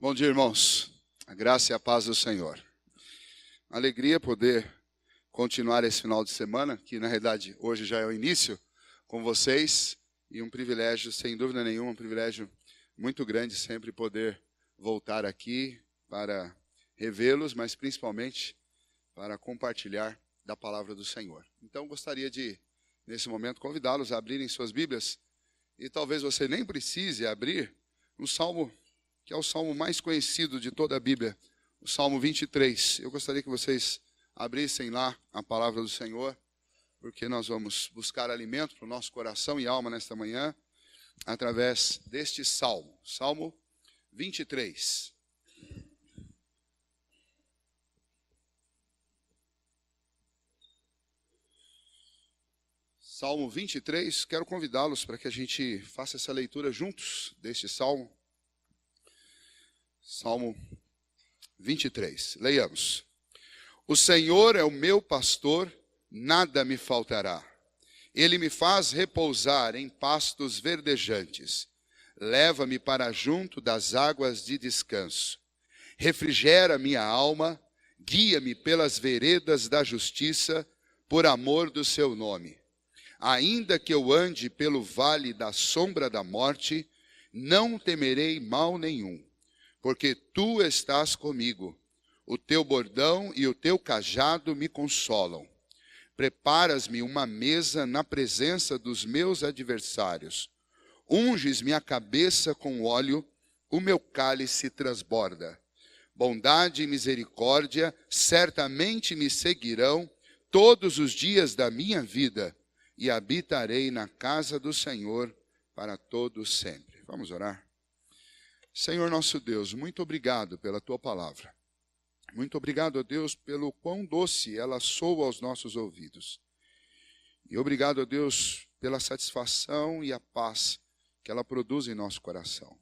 Bom dia, irmãos. A graça e a paz do Senhor. Alegria poder continuar esse final de semana, que na realidade hoje já é o início, com vocês. E um privilégio, sem dúvida nenhuma, um privilégio muito grande sempre poder voltar aqui para revê-los, mas principalmente para compartilhar da palavra do Senhor. Então gostaria de, nesse momento, convidá-los a abrirem suas Bíblias. E talvez você nem precise abrir um salmo que é o salmo mais conhecido de toda a Bíblia, o Salmo 23. Eu gostaria que vocês abrissem lá a palavra do Senhor, porque nós vamos buscar alimento para o nosso coração e alma nesta manhã, através deste salmo, Salmo 23. Salmo 23, quero convidá-los para que a gente faça essa leitura juntos deste salmo. Salmo 23, leiamos. O Senhor é o meu pastor, nada me faltará. Ele me faz repousar em pastos verdejantes. Leva-me para junto das águas de descanso. Refrigera minha alma, guia-me pelas veredas da justiça, por amor do seu nome. Ainda que eu ande pelo vale da sombra da morte, não temerei mal nenhum. Porque tu estás comigo, o teu bordão e o teu cajado me consolam. Preparas-me uma mesa na presença dos meus adversários. Unges minha cabeça com óleo, o meu cálice transborda. Bondade e misericórdia certamente me seguirão todos os dias da minha vida, e habitarei na casa do Senhor para todo sempre. Vamos orar? Senhor nosso Deus, muito obrigado pela Tua palavra. Muito obrigado, ó Deus, pelo quão doce ela soa aos nossos ouvidos. E obrigado, ó Deus, pela satisfação e a paz que ela produz em nosso coração.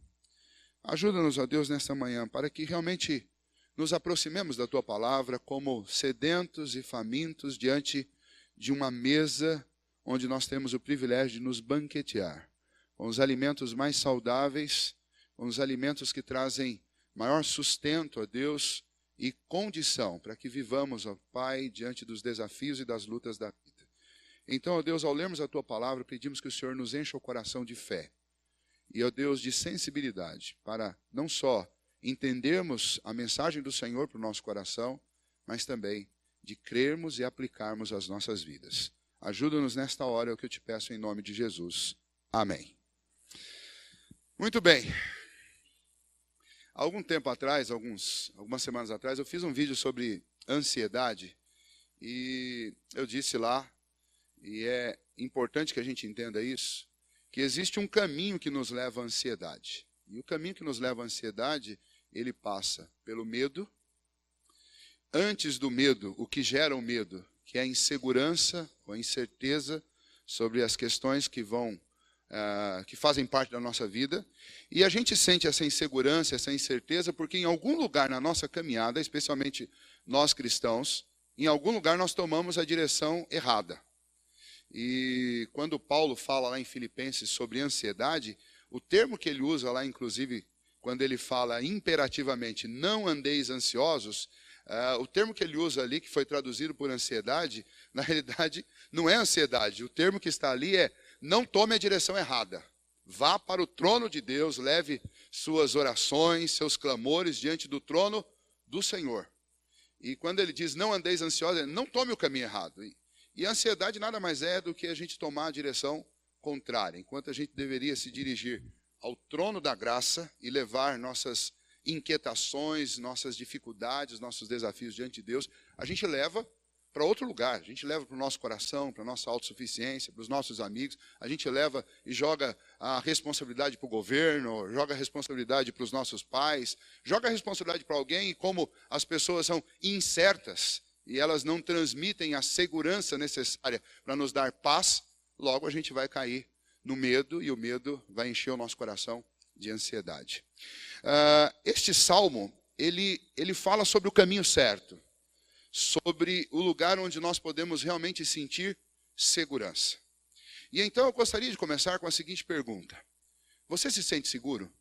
Ajuda-nos, ó Deus, nesta manhã, para que realmente nos aproximemos da Tua palavra como sedentos e famintos diante de uma mesa onde nós temos o privilégio de nos banquetear com os alimentos mais saudáveis, com os alimentos que trazem maior sustento a Deus e condição para que vivamos, ó Pai, diante dos desafios e das lutas da vida. Então, ó Deus, ao lermos a Tua palavra, pedimos que o Senhor nos encha o coração de fé e, ó Deus, de sensibilidade para não só entendermos a mensagem do Senhor para o nosso coração, mas também de crermos e aplicarmos às nossas vidas. Ajuda-nos nesta hora, é o que eu te peço em nome de Jesus. Amém. Muito bem. Algum tempo atrás, algumas semanas atrás, eu fiz um vídeo sobre ansiedade e eu disse lá, e é importante que a gente entenda isso, que existe um caminho que nos leva à ansiedade. E o caminho que nos leva à ansiedade, ele passa pelo medo. Antes do medo, o que gera o medo, que é a insegurança ou a incerteza sobre as questões que fazem parte da nossa vida, e a gente sente essa insegurança, essa incerteza, porque em algum lugar na nossa caminhada, especialmente nós cristãos, em algum lugar nós tomamos a direção errada. E quando Paulo fala lá em Filipenses sobre ansiedade, o termo que ele usa lá, inclusive, quando ele fala imperativamente, não andeis ansiosos, o termo que ele usa ali, que foi traduzido por ansiedade, na realidade não é ansiedade, o termo que está ali é não tome a direção errada. Vá para o trono de Deus, leve suas orações, seus clamores diante do trono do Senhor. E quando ele diz não andeis ansiosos, não tome o caminho errado. E a ansiedade nada mais é do que a gente tomar a direção contrária. Enquanto a gente deveria se dirigir ao trono da graça e levar nossas inquietações, nossas dificuldades, nossos desafios diante de Deus, a gente leva para outro lugar, a gente leva para o nosso coração, para a nossa autossuficiência, para os nossos amigos, a gente leva e joga a responsabilidade para o governo, joga a responsabilidade para os nossos pais, joga a responsabilidade para alguém, e como as pessoas são incertas e elas não transmitem a segurança necessária para nos dar paz, logo a gente vai cair no medo e o medo vai encher o nosso coração de ansiedade. Este salmo, ele fala sobre o caminho certo, sobre o lugar onde nós podemos realmente sentir segurança. E então eu gostaria de começar com a seguinte pergunta: você se sente seguro?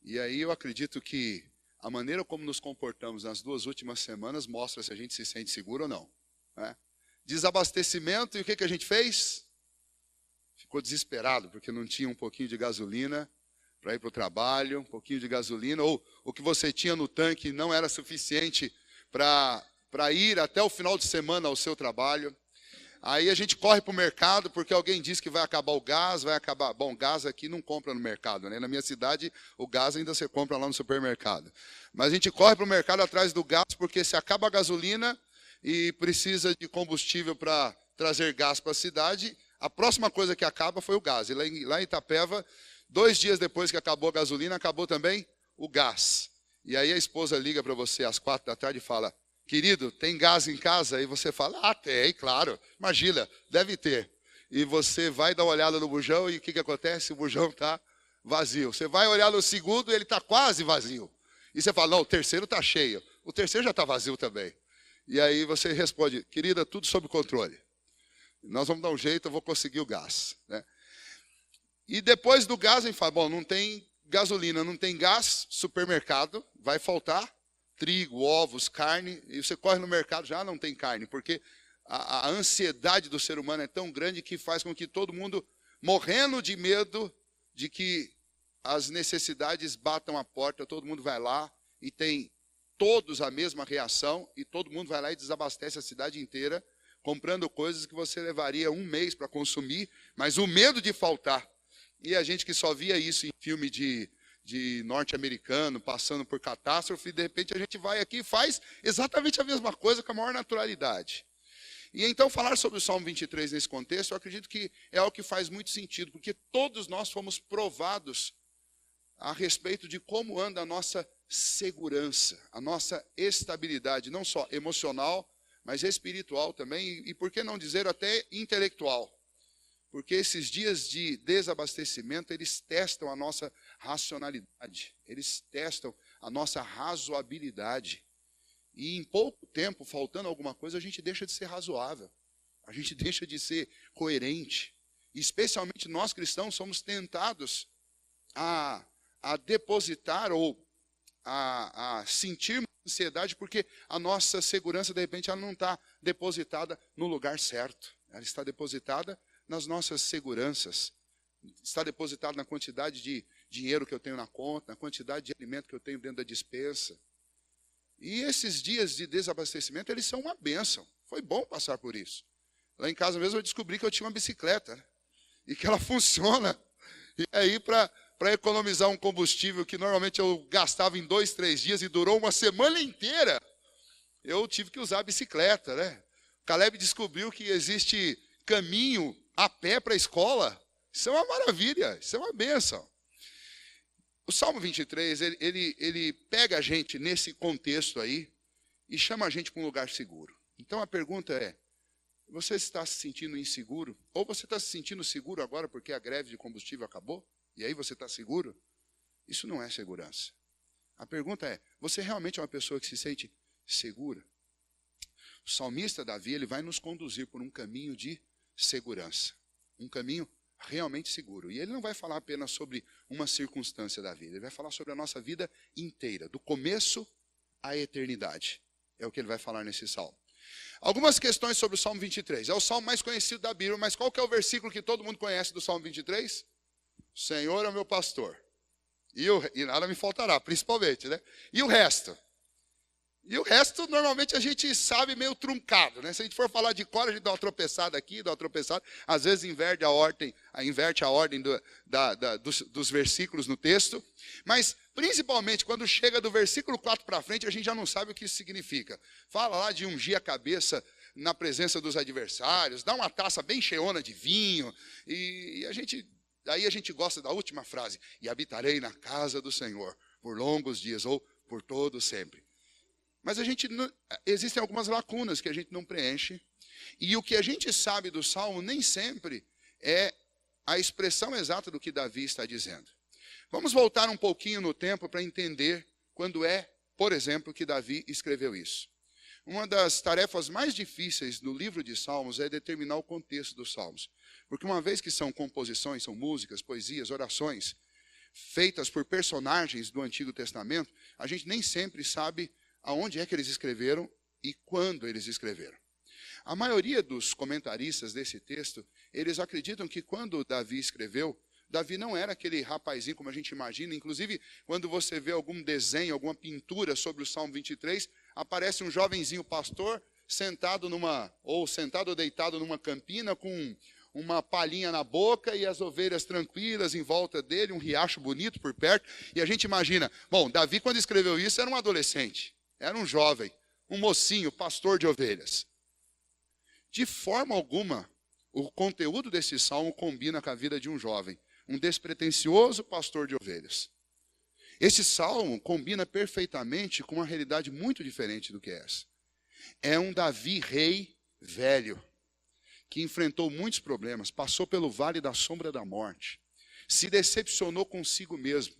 E aí eu acredito que a maneira como nos comportamos nas 2 últimas semanas mostra se a gente se sente seguro ou não, né? Desabastecimento, e o que a gente fez? Ficou desesperado, porque não tinha um pouquinho de gasolina para ir para o trabalho, um pouquinho de gasolina, ou o que você tinha no tanque não era suficiente para ir até o final de semana ao seu trabalho. Aí a gente corre para o mercado, porque alguém disse que vai acabar o gás, vai acabar. Bom, gás aqui não compra no mercado, né? Na minha cidade, o gás ainda você compra lá no supermercado. Mas a gente corre para o mercado atrás do gás, porque se acaba a gasolina e precisa de combustível para trazer gás para a cidade, a próxima coisa que acaba foi o gás. E lá em Itapeva, 2 dias depois que acabou a gasolina, acabou também o gás. E aí a esposa liga para você às 4 da tarde e fala: querido, tem gás em casa? E você fala: ah, tem, claro. Imagina, deve ter. E você vai dar uma olhada no bujão e o que acontece? O bujão está vazio. Você vai olhar no segundo e ele está quase vazio. E você fala: não, o terceiro está cheio. O terceiro já está vazio também. E aí você responde: querida, tudo sob controle. Nós vamos dar um jeito, eu vou conseguir o gás, né? E depois do gás, a gente fala: bom, não tem gasolina, não tem gás, supermercado, vai faltar trigo, ovos, carne, e você corre no mercado, já não tem carne, porque a ansiedade do ser humano é tão grande que faz com que todo mundo, morrendo de medo de que as necessidades batam a porta, todo mundo vai lá e tem todos a mesma reação, e todo mundo vai lá e desabastece a cidade inteira, comprando coisas que você levaria 1 mês para consumir, mas o medo de faltar. E a gente que só via isso em filme de norte-americano, passando por catástrofe, de repente a gente vai aqui e faz exatamente a mesma coisa com a maior naturalidade. E então falar sobre o Salmo 23 nesse contexto, eu acredito que é algo que faz muito sentido, porque todos nós fomos provados a respeito de como anda a nossa segurança, a nossa estabilidade, não só emocional, mas espiritual também, e por que não dizer até intelectual. Porque esses dias de desabastecimento, eles testam a nossa racionalidade, eles testam a nossa razoabilidade. E em pouco tempo, faltando alguma coisa, a gente deixa de ser razoável, a gente deixa de ser coerente. E especialmente nós cristãos somos tentados a depositar ou a sentir ansiedade, porque a nossa segurança, de repente, ela não está depositada no lugar certo. Ela está depositada nas nossas seguranças, está depositado na quantidade de dinheiro que eu tenho na conta, na quantidade de alimento que eu tenho dentro da despensa. E esses dias de desabastecimento, eles são uma bênção. Foi bom passar por isso. Lá em casa mesmo eu descobri que eu tinha uma bicicleta, né? E que ela funciona. E aí, para economizar um combustível que normalmente eu gastava em 2, 3 dias e durou uma semana inteira, eu tive que usar a bicicleta, né? Caleb descobriu que existe caminho a pé para a escola. Isso é uma maravilha, isso é uma bênção. O Salmo 23, ele pega a gente nesse contexto aí e chama a gente para um lugar seguro. Então a pergunta é: você está se sentindo inseguro? Ou você está se sentindo seguro agora porque a greve de combustível acabou? E aí você está seguro? Isso não é segurança. A pergunta é: você realmente é uma pessoa que se sente segura? O salmista Davi, ele vai nos conduzir por um caminho de segurança, um caminho realmente seguro. E ele não vai falar apenas sobre uma circunstância da vida, ele vai falar sobre a nossa vida inteira, do começo à eternidade. É o que ele vai falar nesse salmo. Algumas questões sobre o Salmo 23. É o salmo mais conhecido da Bíblia, mas qual que é o versículo que todo mundo conhece do Salmo 23? O Senhor é o meu pastor, e nada me faltará, principalmente, né? E o resto? E o resto, normalmente, a gente sabe meio truncado, né? Se a gente for falar de cor, a gente dá uma tropeçada aqui, dá uma tropeçada. Às vezes inverte a ordem dos versículos no texto. Mas, principalmente, quando chega do versículo 4 para frente, a gente já não sabe o que isso significa. Fala lá de ungir a cabeça na presença dos adversários, dá uma taça bem cheiona de vinho. E aí a gente gosta da última frase: e habitarei na casa do Senhor por longos dias, ou por todo sempre. Mas existem algumas lacunas que a gente não preenche. E o que a gente sabe do Salmo nem sempre é a expressão exata do que Davi está dizendo. Vamos voltar um pouquinho no tempo para entender quando é, por exemplo, que Davi escreveu isso. Uma das tarefas mais difíceis no livro de Salmos é determinar o contexto dos Salmos. Porque uma vez que são composições, são músicas, poesias, orações, feitas por personagens do Antigo Testamento, a gente nem sempre sabe aonde é que eles escreveram e quando eles escreveram. A maioria dos comentaristas desse texto, eles acreditam que quando Davi escreveu, Davi não era aquele rapazinho como a gente imagina. Inclusive, quando você vê algum desenho, alguma pintura sobre o Salmo 23, aparece um jovenzinho pastor sentado ou deitado numa campina com uma palhinha na boca e as ovelhas tranquilas em volta dele, um riacho bonito por perto. E a gente imagina, bom, Davi quando escreveu isso era um adolescente, era um jovem, um mocinho, pastor de ovelhas. De forma alguma, o conteúdo desse salmo combina com a vida de um jovem, um despretensioso pastor de ovelhas. Esse salmo combina perfeitamente com uma realidade muito diferente do que essa. É um Davi rei velho, que enfrentou muitos problemas, passou pelo vale da sombra da morte, se decepcionou consigo mesmo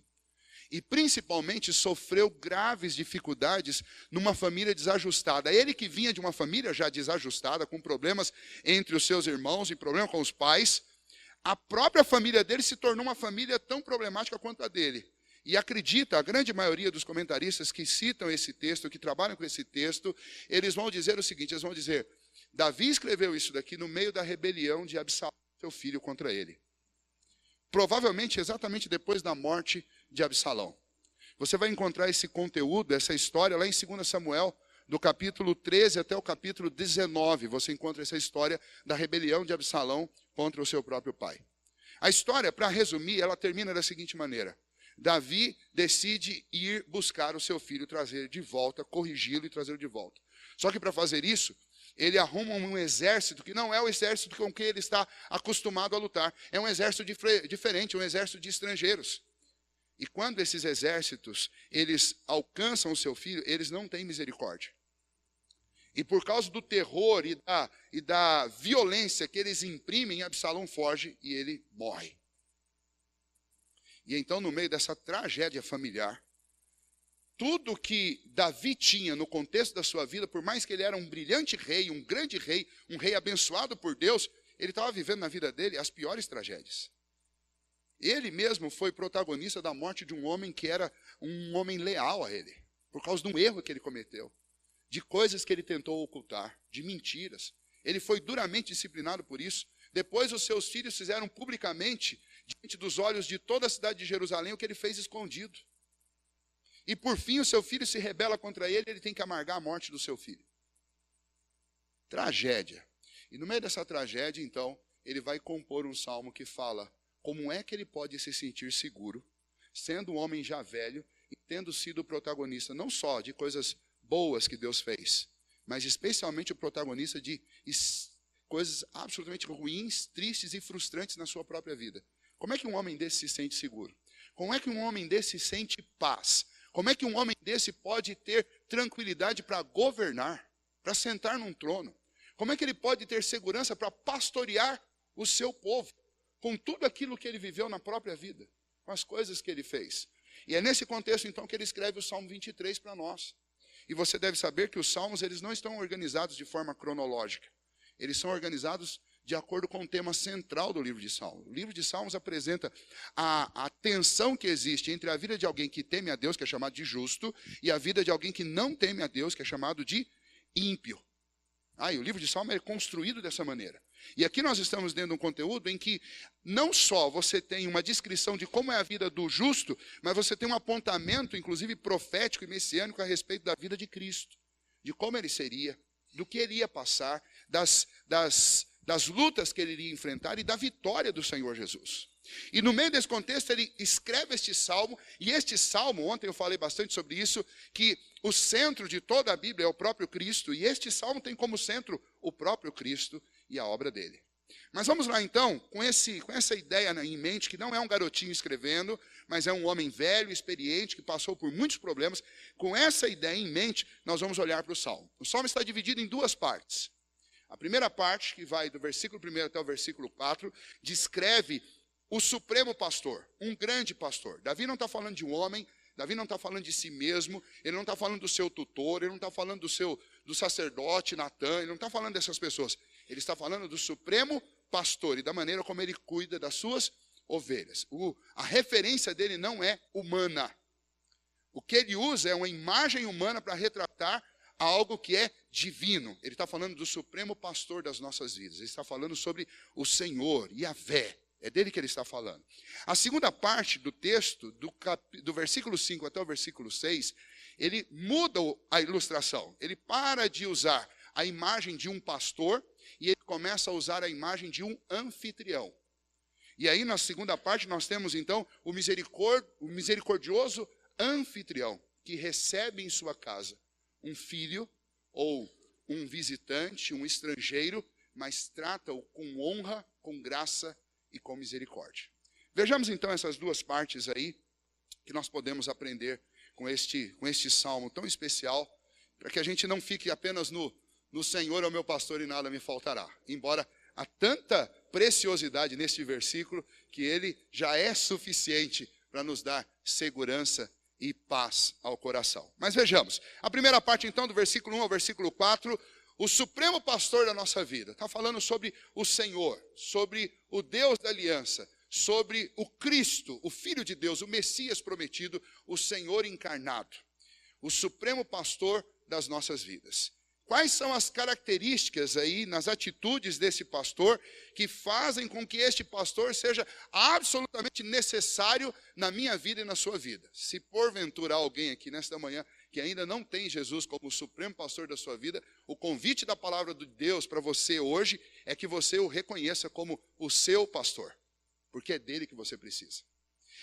e principalmente sofreu graves dificuldades numa família desajustada. Ele que vinha de uma família já desajustada, com problemas entre os seus irmãos e problema com os pais, a própria família dele se tornou uma família tão problemática quanto a dele. E acredita, a grande maioria dos comentaristas que citam esse texto, que trabalham com esse texto, eles vão dizer o seguinte, eles vão dizer, Davi escreveu isso daqui no meio da rebelião de Absalão, seu filho, contra ele. Provavelmente exatamente depois da morte de Absalão. Você vai encontrar esse conteúdo, essa história lá em 2 Samuel, do capítulo 13 até o capítulo 19. Você encontra essa história da rebelião de Absalão contra o seu próprio pai. A história, para resumir, ela termina da seguinte maneira. Davi decide ir buscar o seu filho, trazer de volta, corrigi-lo e trazê-lo de volta. Só que para fazer isso, ele arruma um exército que não é o exército com que ele está acostumado a lutar. É um exército diferente, um exército de estrangeiros. E quando esses exércitos, eles alcançam o seu filho, eles não têm misericórdia. E por causa do terror e da violência que eles imprimem, Absalão foge e ele morre. E então, no meio dessa tragédia familiar, tudo que Davi tinha no contexto da sua vida, por mais que ele era um brilhante rei, um grande rei, um rei abençoado por Deus, ele estava vivendo na vida dele as piores tragédias. Ele mesmo foi protagonista da morte de um homem que era um homem leal a ele, por causa de um erro que ele cometeu, de coisas que ele tentou ocultar, de mentiras. Ele foi duramente disciplinado por isso. Depois os seus filhos fizeram publicamente, diante dos olhos de toda a cidade de Jerusalém, o que ele fez escondido. E por fim o seu filho se rebela contra ele, ele tem que amargar a morte do seu filho. Tragédia. E no meio dessa tragédia, então, ele vai compor um salmo que fala como é que ele pode se sentir seguro, sendo um homem já velho e tendo sido o protagonista não só de coisas boas que Deus fez, mas especialmente o protagonista de coisas absolutamente ruins, tristes e frustrantes na sua própria vida. Como é que um homem desse se sente seguro? Como é que um homem desse sente paz? Como é que um homem desse pode ter tranquilidade para governar, para sentar num trono? Como é que ele pode ter segurança para pastorear o seu povo, com tudo aquilo que ele viveu na própria vida, com as coisas que ele fez? E é nesse contexto, então, que ele escreve o Salmo 23 para nós. E você deve saber que os salmos, eles não estão organizados de forma cronológica. Eles são organizados de acordo com o tema central do livro de Salmos. O livro de Salmos apresenta a tensão que existe entre a vida de alguém que teme a Deus, que é chamado de justo, e a vida de alguém que não teme a Deus, que é chamado de ímpio. E o livro de Salmos é construído dessa maneira. E aqui nós estamos dentro de um conteúdo em que não só você tem uma descrição de como é a vida do justo, mas você tem um apontamento, inclusive profético e messiânico, a respeito da vida de Cristo, de como ele seria, do que ele ia passar, das lutas que ele iria enfrentar e da vitória do Senhor Jesus. E no meio desse contexto ele escreve este salmo, e este salmo, ontem eu falei bastante sobre isso, que o centro de toda a Bíblia é o próprio Cristo, e este salmo tem como centro o próprio Cristo e a obra dele. Mas vamos lá então, com essa ideia em mente, que não é um garotinho escrevendo, mas é um homem velho, experiente, que passou por muitos problemas. Com essa ideia em mente, nós vamos olhar para o salmo. O salmo está dividido em duas partes. A primeira parte, que vai do versículo 1 até o versículo 4, descreve o supremo pastor, um grande pastor. Davi não está falando de um homem, Davi não está falando de si mesmo, ele não está falando do seu tutor, ele não está falando do sacerdote Natã, ele não está falando dessas pessoas. Ele está falando do supremo pastor e da maneira como ele cuida das suas ovelhas. A referência dele não é humana. O que ele usa é uma imagem humana para retratar algo que é divino. Ele está falando do supremo pastor das nossas vidas. Ele está falando sobre o Senhor, Yahvé. É dele que ele está falando. A segunda parte do texto, do versículo 5 até o versículo 6, ele muda a ilustração. Ele para de usar a imagem de um pastor e ele começa a usar a imagem de um anfitrião. E aí na segunda parte nós temos então o misericordioso anfitrião, que recebe em sua casa um filho ou um visitante, um estrangeiro, mas trata-o com honra, com graça e com misericórdia. Vejamos então essas duas partes aí que nós podemos aprender com este salmo tão especial, para que a gente não fique apenas no Senhor é o meu pastor e nada me faltará. Embora há tanta preciosidade neste versículo que ele já é suficiente para nos dar segurança e paz ao coração. Mas vejamos, a primeira parte então do versículo 1 ao versículo 4, o supremo pastor da nossa vida. Está falando sobre o Senhor, sobre o Deus da aliança, sobre o Cristo, o Filho de Deus, o Messias prometido, o Senhor encarnado, o supremo pastor das nossas vidas. Quais são as características aí nas atitudes desse pastor que fazem com que este pastor seja absolutamente necessário na minha vida e na sua vida? Se porventura alguém aqui nesta manhã que ainda não tem Jesus como o supremo pastor da sua vida, o convite da palavra de Deus para você hoje é que você o reconheça como o seu pastor, porque é dele que você precisa.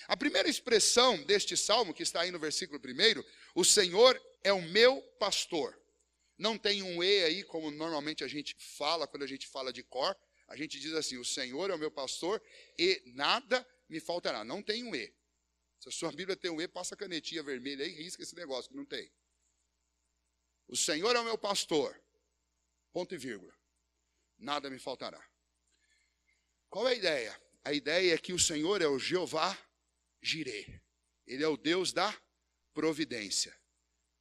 A primeira expressão deste salmo, que está aí no versículo 1, o Senhor é o meu pastor. Não tem um E aí, como normalmente a gente fala, quando a gente fala de cor, a gente diz assim, o Senhor é o meu pastor e nada me faltará. Não tem um E. Se a sua Bíblia tem um E, passa a canetinha vermelha aí e risca esse negócio, que não tem. O Senhor é o meu pastor, ponto e vírgula, nada me faltará. Qual é a ideia? A ideia é que o Senhor é o Jeová Jireh. Ele é o Deus da providência.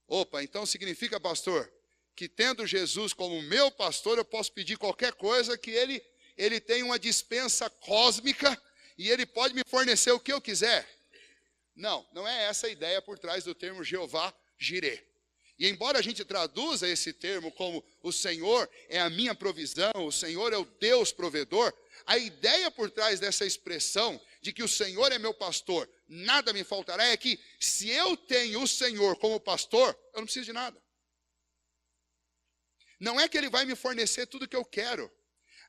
Opa, então significa, pastor, que tendo Jesus como meu pastor, eu posso pedir qualquer coisa, que ele tem uma dispensa cósmica e ele pode me fornecer o que eu quiser. Não, não é essa a ideia por trás do termo Jeová Jireh. E embora a gente traduza esse termo como o Senhor é a minha provisão, o Senhor é o Deus provedor, a ideia por trás dessa expressão de que o Senhor é meu pastor, nada me faltará, é que se eu tenho o Senhor como pastor, eu não preciso de nada. Não é que ele vai me fornecer tudo o que eu quero.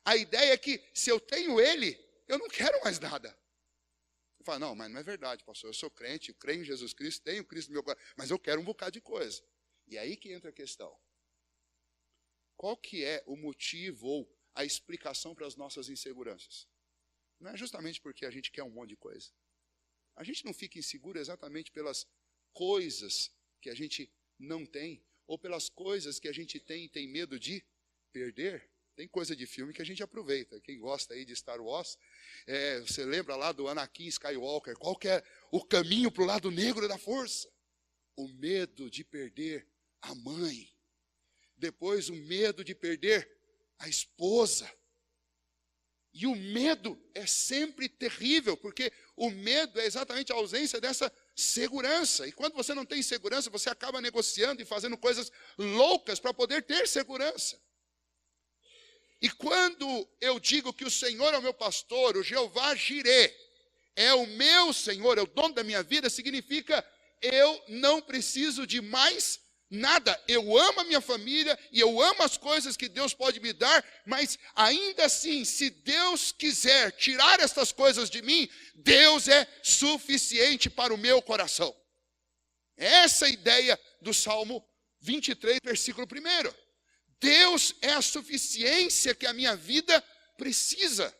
A ideia é que se eu tenho ele, eu não quero mais nada. Você fala, não, mas não é verdade, pastor. Eu sou crente, eu creio em Jesus Cristo, tenho Cristo no meu coração, mas eu quero um bocado de coisa. E aí que entra a questão. Qual que é o motivo ou a explicação para as nossas inseguranças? Não é justamente porque a gente quer um monte de coisa. A gente não fica inseguro exatamente pelas coisas que a gente não tem, ou pelas coisas que a gente tem e tem medo de perder. Tem coisa de filme que a gente aproveita. Quem gosta aí de Star Wars, você lembra lá do Anakin Skywalker, qual que é o caminho para o lado negro da força? O medo de perder a mãe. Depois o medo de perder a esposa. E o medo é sempre terrível, porque o medo é exatamente a ausência dessa segurança. E quando você não tem segurança, você acaba negociando e fazendo coisas loucas para poder ter segurança. E quando eu digo que o Senhor é o meu pastor, o Jeová Jireh é o meu Senhor, é o dono da minha vida, significa eu não preciso de mais nada. Eu amo a minha família e eu amo as coisas que Deus pode me dar, mas ainda assim, se Deus quiser tirar estas coisas de mim, Deus é suficiente para o meu coração. Essa é a ideia do Salmo 23, versículo 1. Deus é a suficiência que a minha vida precisa.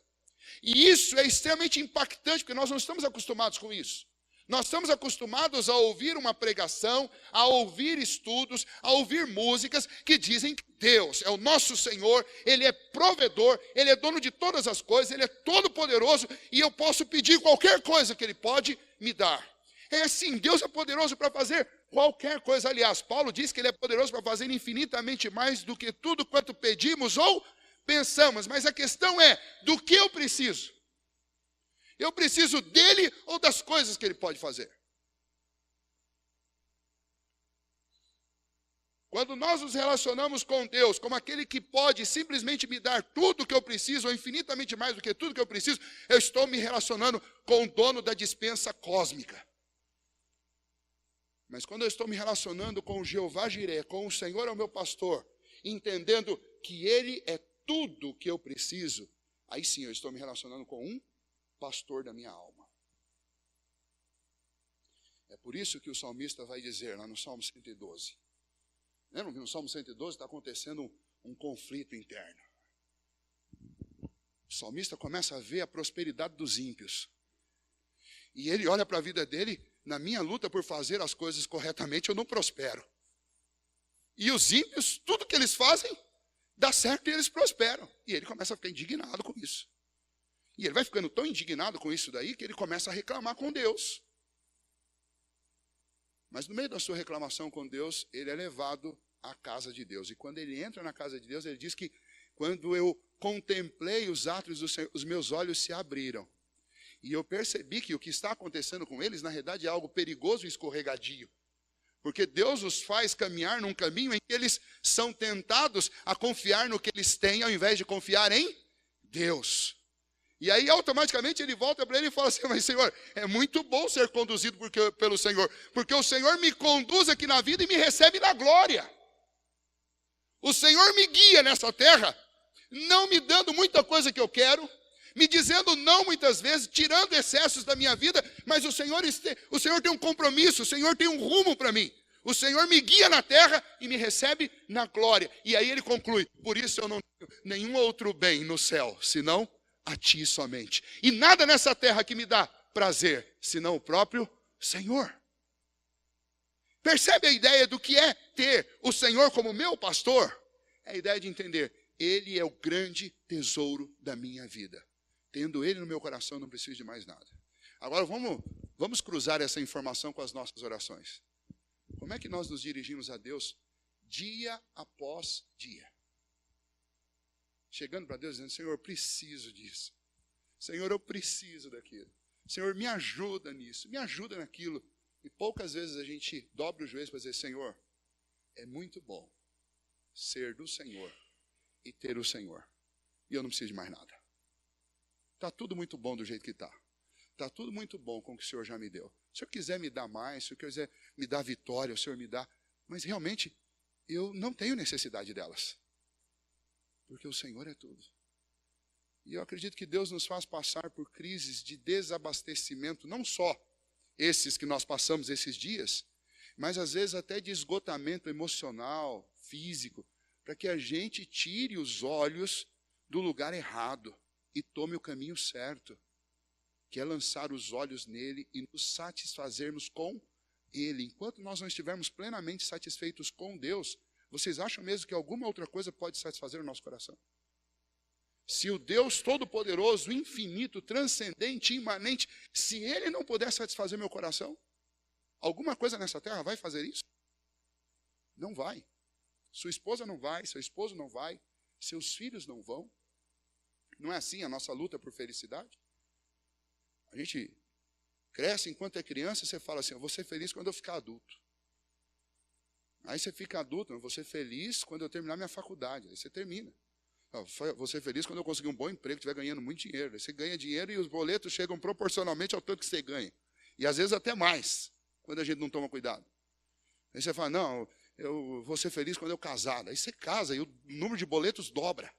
E isso é extremamente impactante, porque nós não estamos acostumados com isso. Nós estamos acostumados a ouvir uma pregação, a ouvir estudos, a ouvir músicas que dizem que Deus é o nosso Senhor, Ele é provedor, Ele é dono de todas as coisas, Ele é todo poderoso e eu posso pedir qualquer coisa que Ele pode me dar. É assim, Deus é poderoso para fazer qualquer coisa. Aliás, Paulo diz que Ele é poderoso para fazer infinitamente mais do que tudo quanto pedimos ou pensamos. Mas a questão é, do que eu preciso? Eu preciso dele ou das coisas que ele pode fazer? Quando nós nos relacionamos com Deus, como aquele que pode simplesmente me dar tudo o que eu preciso, ou infinitamente mais do que tudo que eu preciso, eu estou me relacionando com o dono da despensa cósmica. Mas quando eu estou me relacionando com o Jeová Jireh, com o Senhor é o meu pastor, entendendo que Ele é tudo o que eu preciso, aí sim eu estou me relacionando com um pastor da minha alma. É por isso que o salmista vai dizer lá no Salmo 112. Lembra que no Salmo 112 está acontecendo um conflito interno. O salmista começa a ver a prosperidade dos ímpios. E ele olha para a vida dele, na minha luta por fazer as coisas corretamente, eu não prospero. E os ímpios, tudo que eles fazem, dá certo e eles prosperam. E ele começa a ficar indignado com isso. E ele vai ficando tão indignado com isso daí, que ele começa a reclamar com Deus. Mas no meio da sua reclamação com Deus, ele é levado à casa de Deus. E quando ele entra na casa de Deus, ele diz que quando eu contemplei os atos do Senhor, os meus olhos se abriram. E eu percebi que o que está acontecendo com eles, na realidade, é algo perigoso e escorregadio. Porque Deus os faz caminhar num caminho em que eles são tentados a confiar no que eles têm, ao invés de confiar em Deus. E aí, automaticamente, ele volta para ele e fala assim, mas Senhor, é muito bom ser conduzido pelo Senhor, porque o Senhor me conduz aqui na vida e me recebe na glória. O Senhor me guia nessa terra, não me dando muita coisa que eu quero, me dizendo não muitas vezes, tirando excessos da minha vida, mas o Senhor tem um compromisso, o Senhor tem um rumo para mim. O Senhor me guia na terra e me recebe na glória. E aí ele conclui, por isso eu não tenho nenhum outro bem no céu, senão a ti somente. E nada nessa terra que me dá prazer, senão o próprio Senhor. Percebe a ideia do que é ter o Senhor como meu pastor? É a ideia de entender, Ele é o grande tesouro da minha vida. Tendo Ele no meu coração, não preciso de mais nada. Agora vamos cruzar essa informação com as nossas orações. Como é que nós nos dirigimos a Deus dia após dia? Chegando para Deus dizendo, Senhor, eu preciso disso. Senhor, eu preciso daquilo. Senhor, me ajuda nisso, me ajuda naquilo. E poucas vezes a gente dobra os joelhos para dizer, Senhor, é muito bom ser do Senhor e ter o Senhor. E eu não preciso de mais nada. Está tudo muito bom do jeito que está. Está tudo muito bom com o que o Senhor já me deu. Se o Senhor quiser me dar mais, se o Senhor quiser me dar vitória, o Senhor me dá. Mas realmente, eu não tenho necessidade delas. Porque o Senhor é tudo. E eu acredito que Deus nos faz passar por crises de desabastecimento, não só esses que nós passamos esses dias, mas às vezes até de esgotamento emocional, físico, para que a gente tire os olhos do lugar errado e tome o caminho certo, que é lançar os olhos nele e nos satisfazermos com ele. Enquanto nós não estivermos plenamente satisfeitos com Deus, vocês acham mesmo que alguma outra coisa pode satisfazer o nosso coração? Se o Deus Todo-Poderoso, infinito, transcendente, imanente, se Ele não puder satisfazer meu coração, alguma coisa nessa terra vai fazer isso? Não vai. Sua esposa não vai, seu esposo não vai, seus filhos não vão. Não é assim a nossa luta por felicidade? A gente cresce enquanto é criança, você fala assim, eu vou ser feliz quando eu ficar adulto. Aí você fica adulto, eu vou ser feliz quando eu terminar minha faculdade. Aí você termina. Vou ser feliz quando eu conseguir um bom emprego, estiver ganhando muito dinheiro. Aí você ganha dinheiro e os boletos chegam proporcionalmente ao tanto que você ganha. E às vezes até mais, quando a gente não toma cuidado. Aí você fala, não, eu vou ser feliz quando eu casar. Aí você casa e o número de boletos dobra.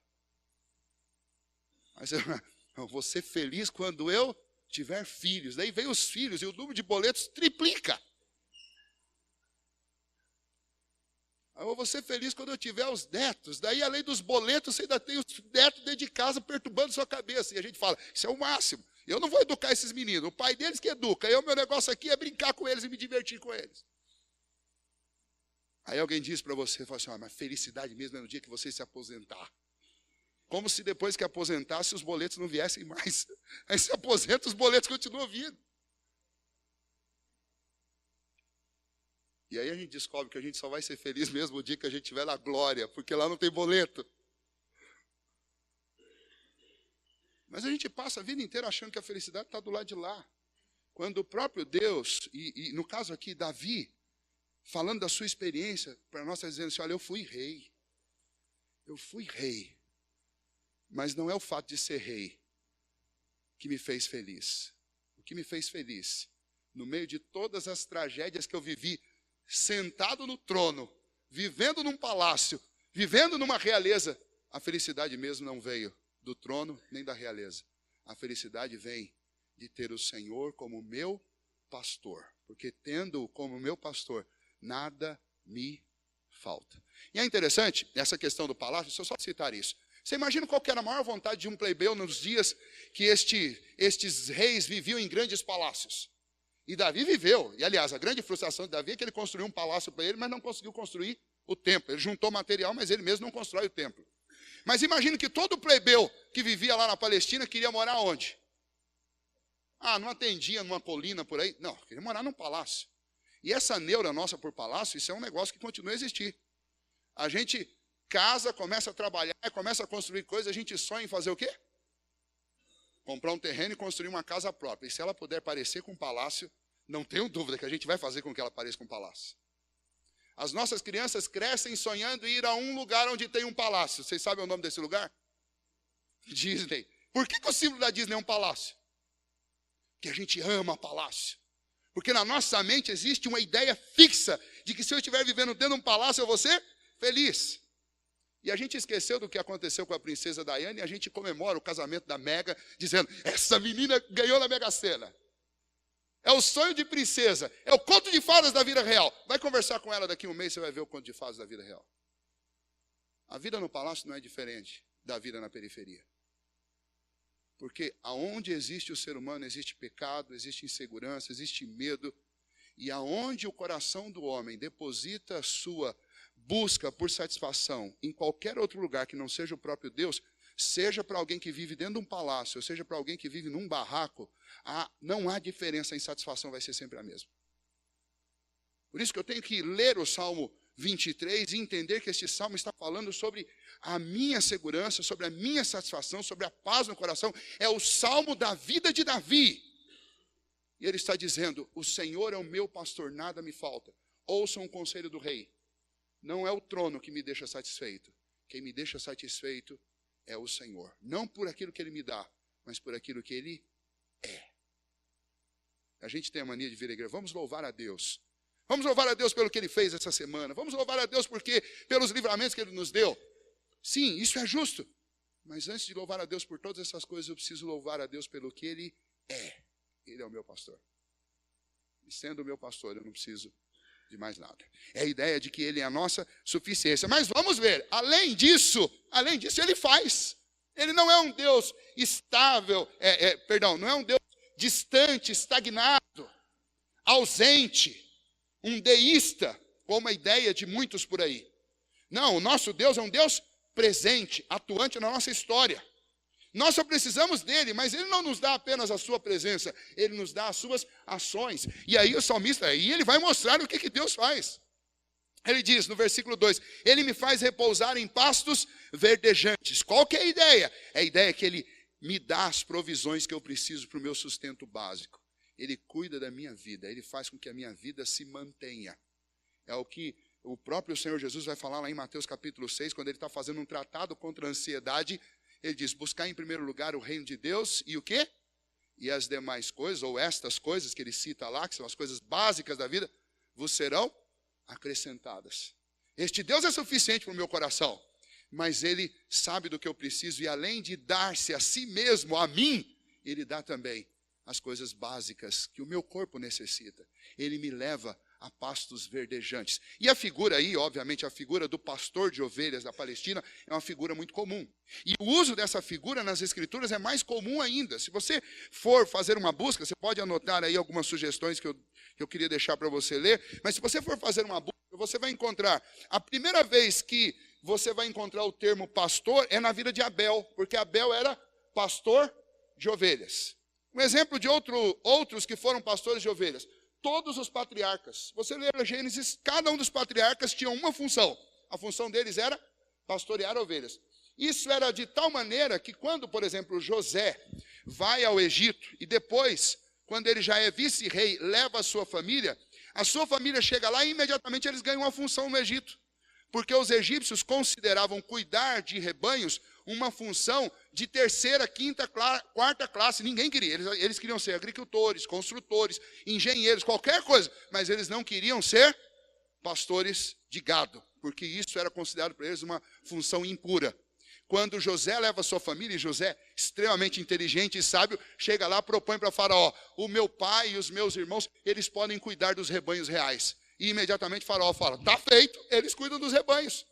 Aí você fala, eu vou ser feliz quando eu tiver filhos. Daí vem os filhos e o número de boletos triplica. Eu vou ser feliz quando eu tiver os netos. Daí, além dos boletos, você ainda tem os netos dentro de casa perturbando sua cabeça. E a gente fala, isso é o máximo. Eu não vou educar esses meninos. O pai deles que educa. Meu negócio aqui é brincar com eles e me divertir com eles. Aí alguém diz para você, fala assim, mas felicidade mesmo é no dia que você se aposentar. Como se depois que aposentasse, os boletos não viessem mais. Aí se aposenta, os boletos continuam vindo. E aí a gente descobre que a gente só vai ser feliz mesmo o dia que a gente estiver na glória, porque lá não tem boleto. Mas a gente passa a vida inteira achando que a felicidade está do lado de lá. Quando o próprio Deus, e no caso aqui, Davi, falando da sua experiência, para nós está dizendo assim, olha, eu fui rei. Eu fui rei. Mas não é o fato de ser rei que me fez feliz. O que me fez feliz, no meio de todas as tragédias que eu vivi, sentado no trono, vivendo num palácio, vivendo numa realeza, a felicidade mesmo não veio do trono nem da realeza. A felicidade vem de ter o Senhor como meu pastor. Porque tendo-o como meu pastor, nada me falta. E é interessante, essa questão do palácio, deixa eu só citar isso. Você imagina qual que era a maior vontade de um plebeu nos dias que estes reis viviam em grandes palácios. E Davi viveu. E, aliás, a grande frustração de Davi é que ele construiu um palácio para ele, mas não conseguiu construir o templo. Ele juntou material, mas ele mesmo não constrói o templo. Mas imagine que todo plebeu que vivia lá na Palestina queria morar onde? Não atendia numa colina por aí. Não, queria morar num palácio. E essa neura nossa por palácio, isso é um negócio que continua a existir. A gente casa, começa a trabalhar, começa a construir coisas, a gente sonha em fazer o quê? Comprar um terreno e construir uma casa própria. E se ela puder parecer com um palácio, não tenho dúvida que a gente vai fazer com que ela pareça com um palácio. As nossas crianças crescem sonhando em ir a um lugar onde tem um palácio. Vocês sabem o nome desse lugar? Disney. Por que o símbolo da Disney é um palácio? Porque a gente ama palácio. Porque na nossa mente existe uma ideia fixa de que se eu estiver vivendo dentro de um palácio, eu vou ser feliz. E a gente esqueceu do que aconteceu com a princesa Diana e a gente comemora o casamento da Mega, dizendo, essa menina ganhou na Mega Sena. É o sonho de princesa, é o conto de fadas da vida real. Vai conversar com ela daqui a um mês, você vai ver o conto de fadas da vida real. A vida no palácio não é diferente da vida na periferia. Porque aonde existe o ser humano, existe pecado, existe insegurança, existe medo. E aonde o coração do homem deposita a sua busca por satisfação em qualquer outro lugar que não seja o próprio Deus, seja para alguém que vive dentro de um palácio, ou seja para alguém que vive num barraco, não há diferença, a insatisfação vai ser sempre a mesma. Por isso que eu tenho que ler o Salmo 23 e entender que este salmo está falando sobre a minha segurança, sobre a minha satisfação, sobre a paz no coração. É o salmo da vida de Davi. E ele está dizendo, o Senhor é o meu pastor, nada me falta. Ouçam o conselho do rei. Não é o trono que me deixa satisfeito. Quem me deixa satisfeito é o Senhor. Não por aquilo que Ele me dá, mas por aquilo que Ele é. A gente tem a mania de vir à igreja. Vamos louvar a Deus. Vamos louvar a Deus pelo que Ele fez essa semana. Vamos louvar a Deus pelos livramentos que Ele nos deu. Sim, isso é justo. Mas antes de louvar a Deus por todas essas coisas, eu preciso louvar a Deus pelo que Ele é. Ele é o meu pastor. E sendo o meu pastor, eu não preciso de mais nada. É a ideia de que Ele é a nossa suficiência. Mas vamos ver, além disso, Ele faz. Ele não é um Deus estável, não é um Deus distante, estagnado, ausente, um deísta, como a ideia de muitos por aí. Não, o nosso Deus é um Deus presente, atuante na nossa história. Nós só precisamos dele, mas ele não nos dá apenas a sua presença, ele nos dá as suas ações. E aí o salmista, ele vai mostrar o que Deus faz. Ele diz no versículo 2, ele me faz repousar em pastos verdejantes. Qual que é a ideia? É a ideia que ele me dá as provisões que eu preciso para o meu sustento básico. Ele cuida da minha vida, ele faz com que a minha vida se mantenha. É o que o próprio Senhor Jesus vai falar lá em Mateus capítulo 6, quando ele está fazendo um tratado contra a ansiedade. Ele diz, buscar em primeiro lugar o reino de Deus e o quê? E as demais coisas, ou estas coisas que ele cita lá, que são as coisas básicas da vida, vos serão acrescentadas. Este Deus é suficiente para o meu coração, mas Ele sabe do que eu preciso e além de dar-se a si mesmo, a mim, Ele dá também as coisas básicas que o meu corpo necessita. Ele me leva a pastos verdejantes. E a figura aí, obviamente, a figura do pastor de ovelhas da Palestina é uma figura muito comum. E o uso dessa figura nas Escrituras é mais comum ainda. Se você for fazer uma busca, você pode anotar aí algumas sugestões que eu queria deixar para você ler, mas se você for fazer uma busca, você vai encontrar, a primeira vez que você vai encontrar o termo pastor é na vida de Abel, porque Abel era pastor de ovelhas. Um exemplo de outros que foram pastores de ovelhas. Todos os patriarcas. Você lê a Gênesis, cada um dos patriarcas tinha uma função. A função deles era pastorear ovelhas. Isso era de tal maneira que quando, por exemplo, José vai ao Egito e depois, quando ele já é vice-rei, leva a sua família chega lá e imediatamente eles ganham uma função no Egito. Porque os egípcios consideravam cuidar de rebanhos uma função de terceira, quinta, quarta classe. Ninguém queria. Eles queriam ser agricultores, construtores, engenheiros, qualquer coisa. Mas eles não queriam ser pastores de gado, porque isso era considerado para eles uma função impura. Quando José leva a sua família, e José, extremamente inteligente e sábio, chega lá, propõe para Faraó: o meu pai e os meus irmãos, eles podem cuidar dos rebanhos reais. E imediatamente Faraó fala: está feito, eles cuidam dos rebanhos.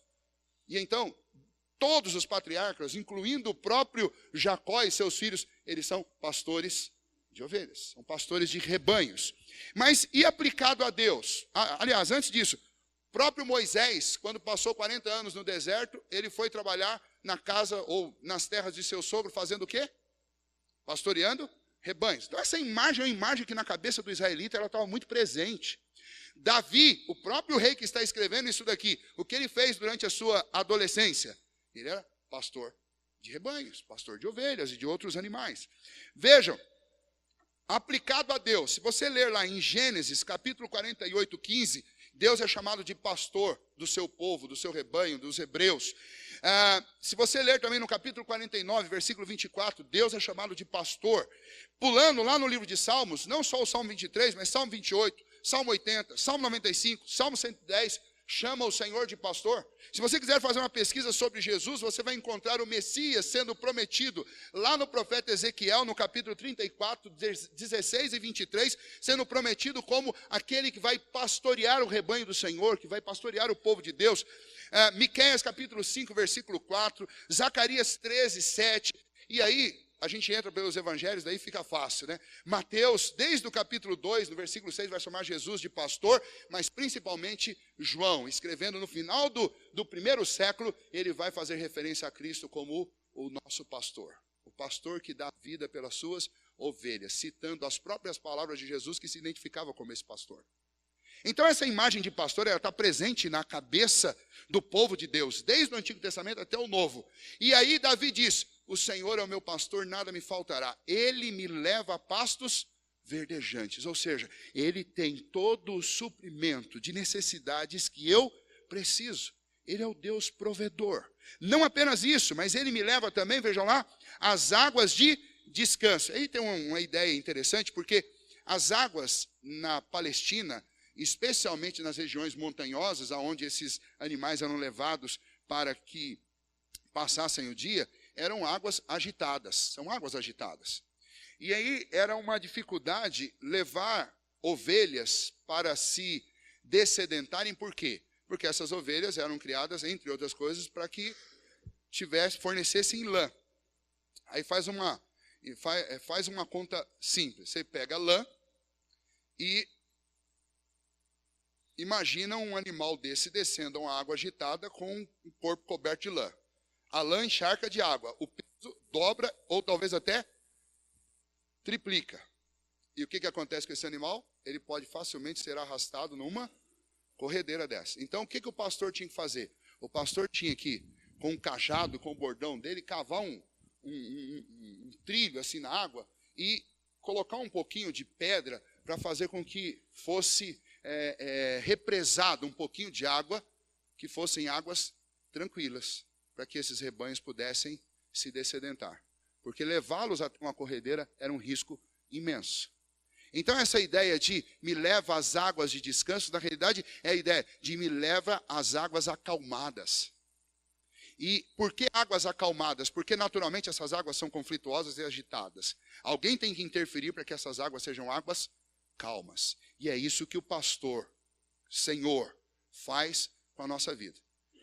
E então, todos os patriarcas, incluindo o próprio Jacó e seus filhos, eles são pastores de ovelhas, são pastores de rebanhos. Mas e aplicado a Deus? Aliás, antes disso, próprio Moisés, quando passou 40 anos no deserto, ele foi trabalhar na casa ou nas terras de seu sogro, fazendo o quê? Pastoreando rebanhos. Então essa imagem é uma imagem que na cabeça do israelita ela estava muito presente. Davi, o próprio rei que está escrevendo isso daqui, o que ele fez durante a sua adolescência? Ele era pastor de rebanhos, pastor de ovelhas e de outros animais. Vejam, aplicado a Deus, se você ler lá em Gênesis, capítulo 48, 15, Deus é chamado de pastor do seu povo, do seu rebanho, dos hebreus. Se você ler também no capítulo 49, versículo 24, Deus é chamado de pastor. Pulando lá no livro de Salmos, não só o Salmo 23, mas Salmo 28, Salmo 80, Salmo 95, Salmo 110, chama o Senhor de pastor. Se você quiser fazer uma pesquisa sobre Jesus, você vai encontrar o Messias sendo prometido lá no profeta Ezequiel, no capítulo 34, 16 e 23, sendo prometido como aquele que vai pastorear o rebanho do Senhor, que vai pastorear o povo de Deus. Miqueias capítulo 5, versículo 4, Zacarias 13, 7, e aí a gente entra pelos evangelhos, daí fica fácil, né? Mateus, desde o capítulo 2, no versículo 6, vai chamar Jesus de pastor, mas principalmente João, escrevendo no final do primeiro século, ele vai fazer referência a Cristo como o nosso pastor. O pastor que dá vida pelas suas ovelhas, citando as próprias palavras de Jesus que se identificava como esse pastor. Então essa imagem de pastor, ela está presente na cabeça do povo de Deus, desde o Antigo Testamento até o Novo. E aí Davi diz: o Senhor é o meu pastor, nada me faltará. Ele me leva a pastos verdejantes. Ou seja, ele tem todo o suprimento de necessidades que eu preciso. Ele é o Deus provedor. Não apenas isso, mas ele me leva também, vejam lá, às águas de descanso. Aí tem uma ideia interessante, porque as águas na Palestina, especialmente nas regiões montanhosas, aonde esses animais eram levados para que passassem o dia, eram águas agitadas, são águas agitadas. E aí era uma dificuldade levar ovelhas para se dessedentarem, por quê? Porque essas ovelhas eram criadas, entre outras coisas, para que fornecessem lã. Aí faz uma conta simples, você pega lã e imagina um animal desse descendo a uma água agitada com o corpo coberto de lã. A lã encharca de água, o peso dobra ou talvez até triplica. E o que acontece com esse animal? Ele pode facilmente ser arrastado numa corredeira dessa. Então o que o pastor tinha que fazer? O pastor tinha que, com um cajado, com o bordão dele, cavar um trilho assim na água e colocar um pouquinho de pedra para fazer com que fosse represado um pouquinho de água, que fossem águas tranquilas, para que esses rebanhos pudessem se dessedentar. Porque levá-los a uma corredeira era um risco imenso. Então essa ideia de me leva às águas de descanso, na realidade é a ideia de me leva às águas acalmadas. E por que águas acalmadas? Porque naturalmente essas águas são conflituosas e agitadas. Alguém tem que interferir para que essas águas sejam águas calmas. E é isso que o pastor, Senhor, faz com a nossa vida.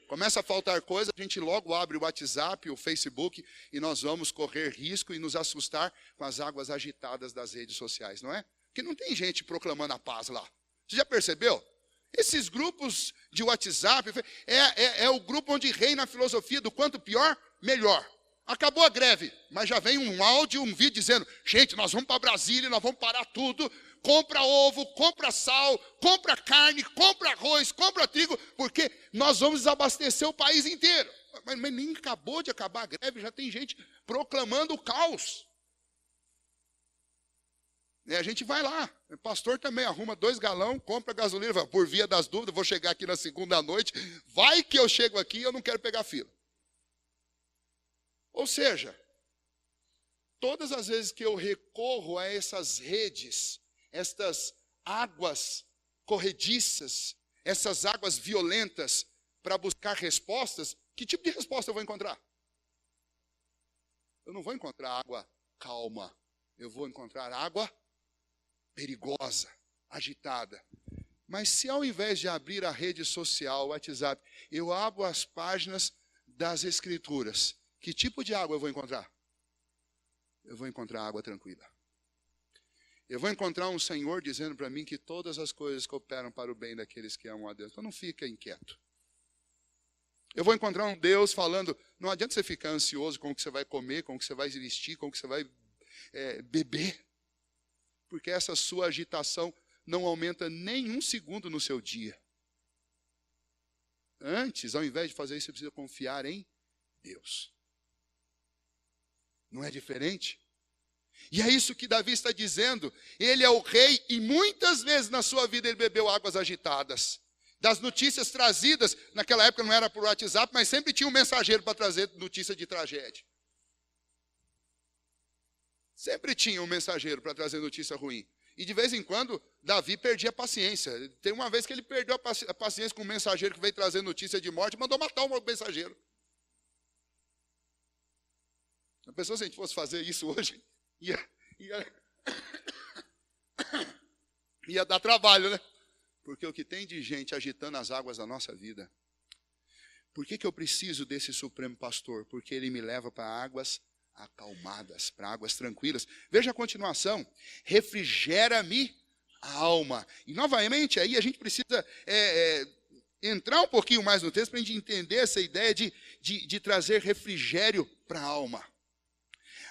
Começa a faltar coisa, a gente logo abre o WhatsApp, o Facebook, e nós vamos correr risco e nos assustar com as águas agitadas das redes sociais, não é? Porque não tem gente proclamando a paz lá. Você já percebeu? Esses grupos de WhatsApp é o grupo onde reina a filosofia do quanto pior, melhor. acabou a greve, mas já vem um áudio, um vídeo dizendo, gente, nós vamos para Brasília, nós vamos parar tudo, compra ovo, compra sal, compra carne, compra arroz, compra trigo, porque nós vamos desabastecer o país inteiro. Mas nem acabou de acabar a greve, já tem gente proclamando o caos. E a gente vai lá, o pastor também arruma 2 galões, compra gasolina, fala, por via das dúvidas, vou chegar aqui na segunda noite, vai que eu chego aqui e eu não quero pegar fila. Ou seja, todas as vezes que eu recorro a essas redes, estas águas corrediças, essas águas violentas para buscar respostas, que tipo de resposta eu vou encontrar? Eu não vou encontrar água calma, eu vou encontrar água perigosa, agitada. Mas se ao invés de abrir a rede social, o WhatsApp, eu abro as páginas das Escrituras, que tipo de água eu vou encontrar? Eu vou encontrar água tranquila. Eu vou encontrar um Senhor dizendo para mim que todas as coisas cooperam para o bem daqueles que amam a Deus. Então não fica inquieto. Eu vou encontrar um Deus falando, não adianta você ficar ansioso com o que você vai comer, com o que você vai vestir, com o que você vai beber. Porque essa sua agitação não aumenta nem um segundo no seu dia. Antes, ao invés de fazer isso, você precisa confiar em Deus. Não é diferente? E é isso que Davi está dizendo. Ele é o rei e muitas vezes na sua vida ele bebeu águas agitadas. Das notícias trazidas, naquela época não era por WhatsApp, mas sempre tinha um mensageiro para trazer notícia de tragédia. Sempre tinha um mensageiro para trazer notícia ruim. E de vez em quando, Davi perdia a paciência. Tem uma vez que ele perdeu a paciência com um mensageiro que veio trazer notícia de morte e mandou matar o mensageiro. A pessoa, se a gente fosse fazer isso hoje, ia dar trabalho, né? Porque o que tem de gente agitando as águas da nossa vida. Por que eu preciso desse Supremo Pastor? Porque ele me leva para águas acalmadas, para águas tranquilas. Veja a continuação. Refrigera-me a alma. E novamente aí a gente precisa entrar um pouquinho mais no texto para a gente entender essa ideia de trazer refrigério para a alma.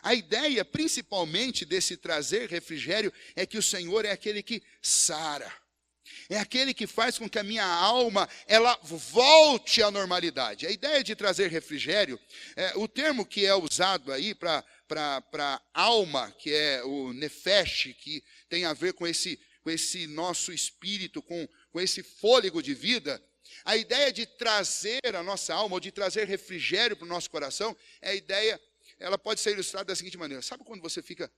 A ideia principalmente desse trazer refrigério é que o Senhor é aquele que sara. É aquele que faz com que a minha alma ela volte à normalidade. A ideia de trazer refrigério, o termo que é usado aí para alma, que é o nefesh, que tem a ver com esse nosso espírito, com esse fôlego de vida, a ideia de trazer a nossa alma, ou de trazer refrigério para o nosso coração, ela pode ser ilustrada da seguinte maneira. Sabe quando você fica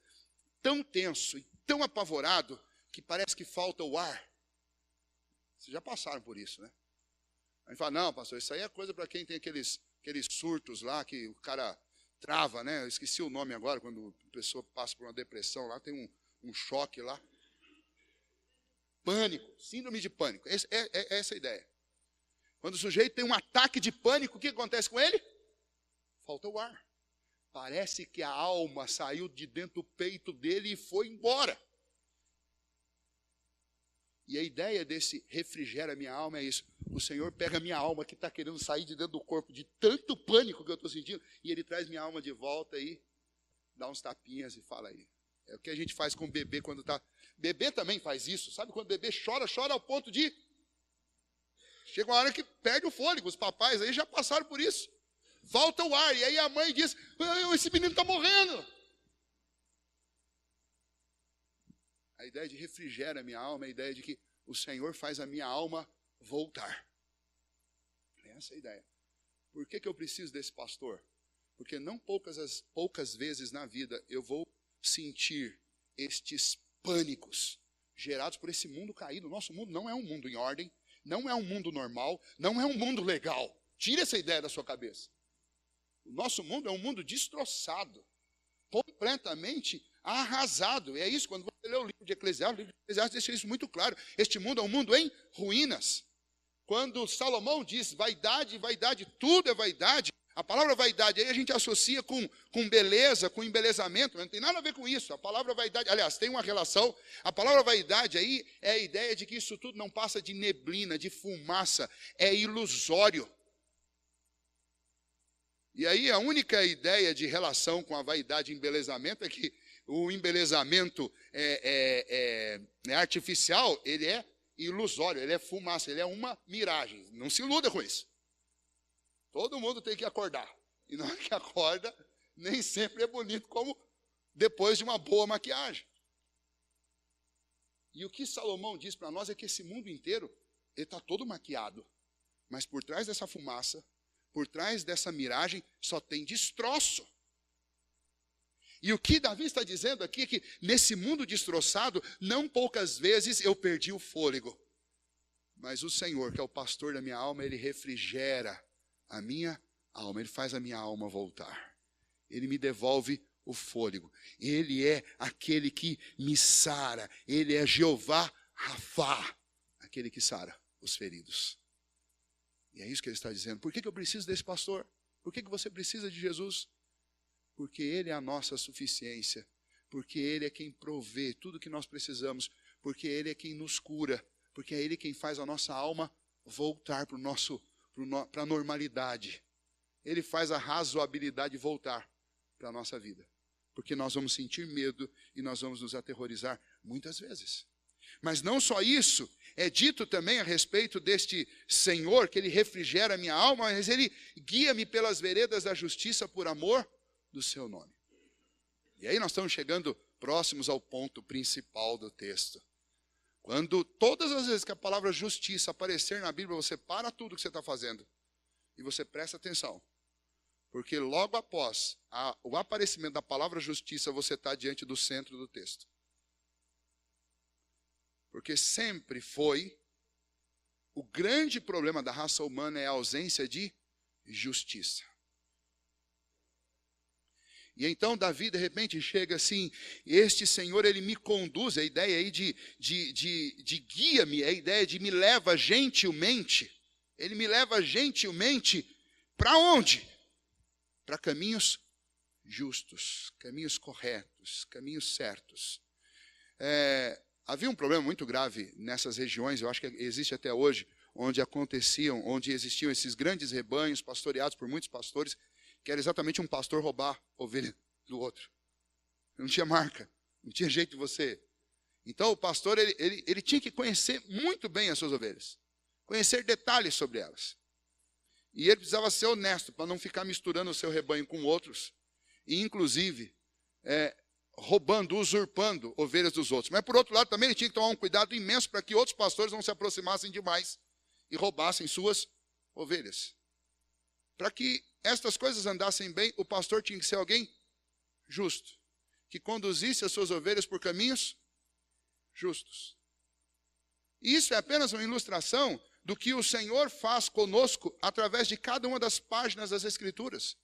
tão tenso e tão apavorado que parece que falta o ar? Vocês já passaram por isso, né? A gente fala, não, pastor, isso aí é coisa para quem tem aqueles surtos lá, que o cara trava, né? Eu esqueci o nome agora, quando a pessoa passa por uma depressão lá, tem um choque lá. Pânico, síndrome de pânico. É essa a ideia. Quando o sujeito tem um ataque de pânico, o que acontece com ele? Falta o ar. Parece que a alma saiu de dentro do peito dele e foi embora. E a ideia desse refrigera a minha alma é isso. O Senhor pega a minha alma que está querendo sair de dentro do corpo, de tanto pânico que eu estou sentindo, e Ele traz minha alma de volta e dá uns tapinhas e fala aí. É o que a gente faz com o bebê quando está... Bebê também faz isso, sabe? Quando o bebê chora ao ponto de... Chega uma hora que perde o fôlego. Os papais aí já passaram por isso. Falta o ar, e aí a mãe diz, esse menino está morrendo. A ideia de refrigera a minha alma é a ideia de que o Senhor faz a minha alma voltar. Essa é a ideia. Por que eu preciso desse pastor? Porque não poucas vezes na vida eu vou sentir estes pânicos gerados por esse mundo caído. Nosso mundo não é um mundo em ordem, não é um mundo normal, não é um mundo legal. Tira essa ideia da sua cabeça. O nosso mundo é um mundo destroçado, completamente arrasado. É isso, quando você lê o livro de Eclesiastes, o livro de Eclesiastes deixa isso muito claro. Este mundo é um mundo em ruínas. Quando Salomão diz vaidade, vaidade, tudo é vaidade, a palavra vaidade aí a gente associa com beleza, com embelezamento, mas não tem nada a ver com isso. A palavra vaidade, aliás, tem uma relação. A palavra vaidade aí é a ideia de que isso tudo não passa de neblina, de fumaça, é ilusório. E aí a única ideia de relação com a vaidade e embelezamento é que o embelezamento artificial, ele é ilusório, ele é fumaça, ele é uma miragem. Não se iluda com isso. Todo mundo tem que acordar. E na hora que acorda, nem sempre é bonito como depois de uma boa maquiagem. E o que Salomão diz para nós é que esse mundo inteiro, ele está todo maquiado. Mas por trás dessa fumaça, por trás dessa miragem, só tem destroço. E o que Davi está dizendo aqui é que nesse mundo destroçado, não poucas vezes eu perdi o fôlego. Mas o Senhor, que é o pastor da minha alma, ele refrigera a minha alma, ele faz a minha alma voltar. Ele me devolve o fôlego. Ele é aquele que me sara. Ele é Jeová Rafá, aquele que sara os feridos. E é isso que ele está dizendo. Por que eu preciso desse pastor? Por que você precisa de Jesus? Porque ele é a nossa suficiência. Porque ele é quem provê tudo que nós precisamos. Porque ele é quem nos cura. Porque é ele quem faz a nossa alma voltar para a normalidade. Ele faz a razoabilidade voltar para a nossa vida. Porque nós vamos sentir medo e nós vamos nos aterrorizar muitas vezes. Mas não só isso, é dito também a respeito deste Senhor, que ele refrigera a minha alma, mas ele guia-me pelas veredas da justiça por amor do seu nome. E aí nós estamos chegando próximos ao ponto principal do texto. Quando todas as vezes que a palavra justiça aparecer na Bíblia, você para tudo que você está fazendo e você presta atenção. Porque logo após o aparecimento da palavra justiça, você está diante do centro do texto. Porque sempre foi, o grande problema da raça humana é a ausência de justiça. E então Davi, de repente, chega assim, este Senhor, ele me conduz, a ideia aí de guia-me, a ideia de me leva gentilmente. Ele me leva gentilmente para onde? Para caminhos justos, caminhos corretos, caminhos certos. Havia um problema muito grave nessas regiões, eu acho que existe até hoje, onde existiam esses grandes rebanhos pastoreados por muitos pastores, que era exatamente um pastor roubar ovelha do outro. Não tinha marca, não tinha jeito de você. Então o pastor, ele tinha que conhecer muito bem as suas ovelhas, conhecer detalhes sobre elas. E ele precisava ser honesto, para não ficar misturando o seu rebanho com outros, e inclusive roubando, usurpando ovelhas dos outros. Mas por outro lado também ele tinha que tomar um cuidado imenso para que outros pastores não se aproximassem demais e roubassem suas ovelhas. Para que estas coisas andassem bem, o pastor tinha que ser alguém justo, que conduzisse as suas ovelhas por caminhos justos. E isso é apenas uma ilustração do que o Senhor faz conosco através de cada uma das páginas das Escrituras.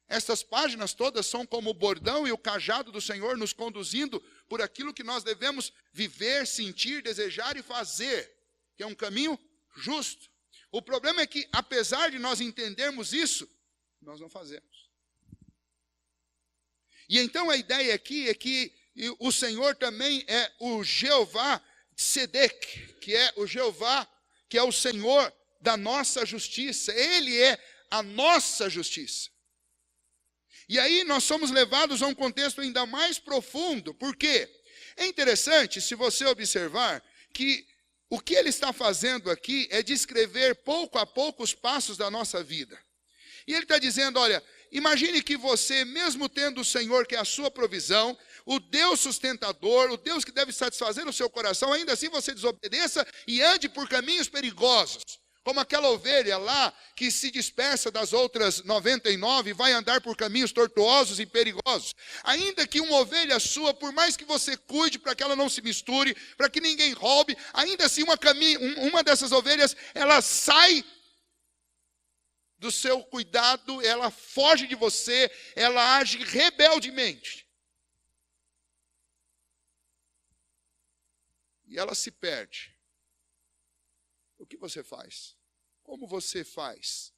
Estas páginas todas são como o bordão e o cajado do Senhor nos conduzindo por aquilo que nós devemos viver, sentir, desejar e fazer, que é um caminho justo. O problema é que, apesar de nós entendermos isso, nós não fazemos. E então a ideia aqui é que o Senhor também é o Jeová Tsedek, que é o Jeová, que é o Senhor da nossa justiça. Ele é a nossa justiça. E aí nós somos levados a um contexto ainda mais profundo. Por quê? É interessante, se você observar, que o que ele está fazendo aqui é descrever pouco a pouco os passos da nossa vida. E ele está dizendo, olha, imagine que você, mesmo tendo o Senhor, que é a sua provisão, o Deus sustentador, o Deus que deve satisfazer o seu coração, ainda assim você desobedeça e ande por caminhos perigosos. Como aquela ovelha lá que se dispersa das outras 99 e vai andar por caminhos tortuosos e perigosos. Ainda que uma ovelha sua, por mais que você cuide para que ela não se misture, para que ninguém roube, ainda assim uma dessas ovelhas, ela sai do seu cuidado, ela foge de você, ela age rebeldemente. E ela se perde. O que você faz? Como você faz?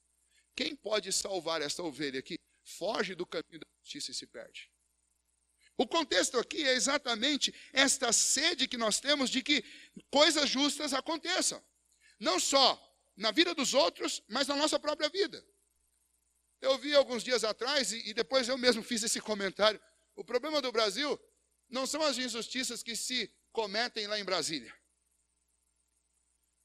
Quem pode salvar essa ovelha que foge do caminho da justiça e se perde? O contexto aqui é exatamente esta sede que nós temos de que coisas justas aconteçam. Não só na vida dos outros, mas na nossa própria vida. Eu vi alguns dias atrás, e depois eu mesmo fiz esse comentário, o problema do Brasil não são as injustiças que se cometem lá em Brasília.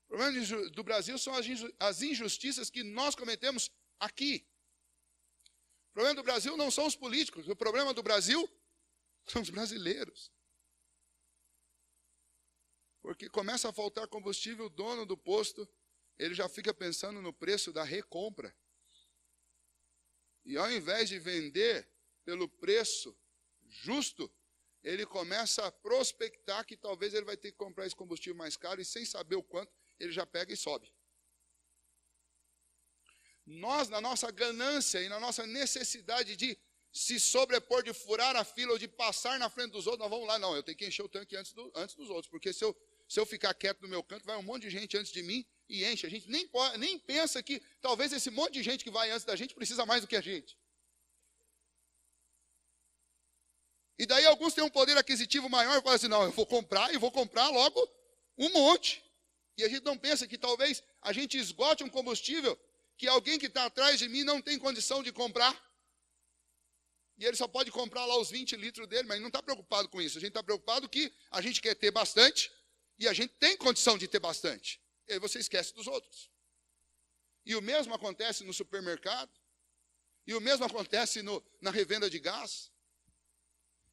O problema do Brasil são as injustiças que nós cometemos aqui. O problema do Brasil não são os políticos, o problema do Brasil são os brasileiros. Porque começa a faltar combustível, o dono do posto, ele já fica pensando no preço da recompra. E ao invés de vender pelo preço justo, ele começa a prospectar que talvez ele vai ter que comprar esse combustível mais caro e sem saber o quanto, ele já pega e sobe. Nós, na nossa ganância e na nossa necessidade de se sobrepor, de furar a fila ou de passar na frente dos outros, nós vamos lá, não, eu tenho que encher o tanque antes dos outros, porque se eu ficar quieto no meu canto, vai um monte de gente antes de mim e enche. A gente nem pensa que talvez esse monte de gente que vai antes da gente precisa mais do que a gente. E daí alguns têm um poder aquisitivo maior e falam assim, não, eu vou comprar e vou comprar logo um monte. E a gente não pensa que talvez a gente esgote um combustível que alguém que está atrás de mim não tem condição de comprar. E ele só pode comprar lá os 20 litros dele, mas não está preocupado com isso. A gente está preocupado que a gente quer ter bastante e a gente tem condição de ter bastante. E aí você esquece dos outros. E o mesmo acontece no supermercado. E o mesmo acontece na revenda de gás.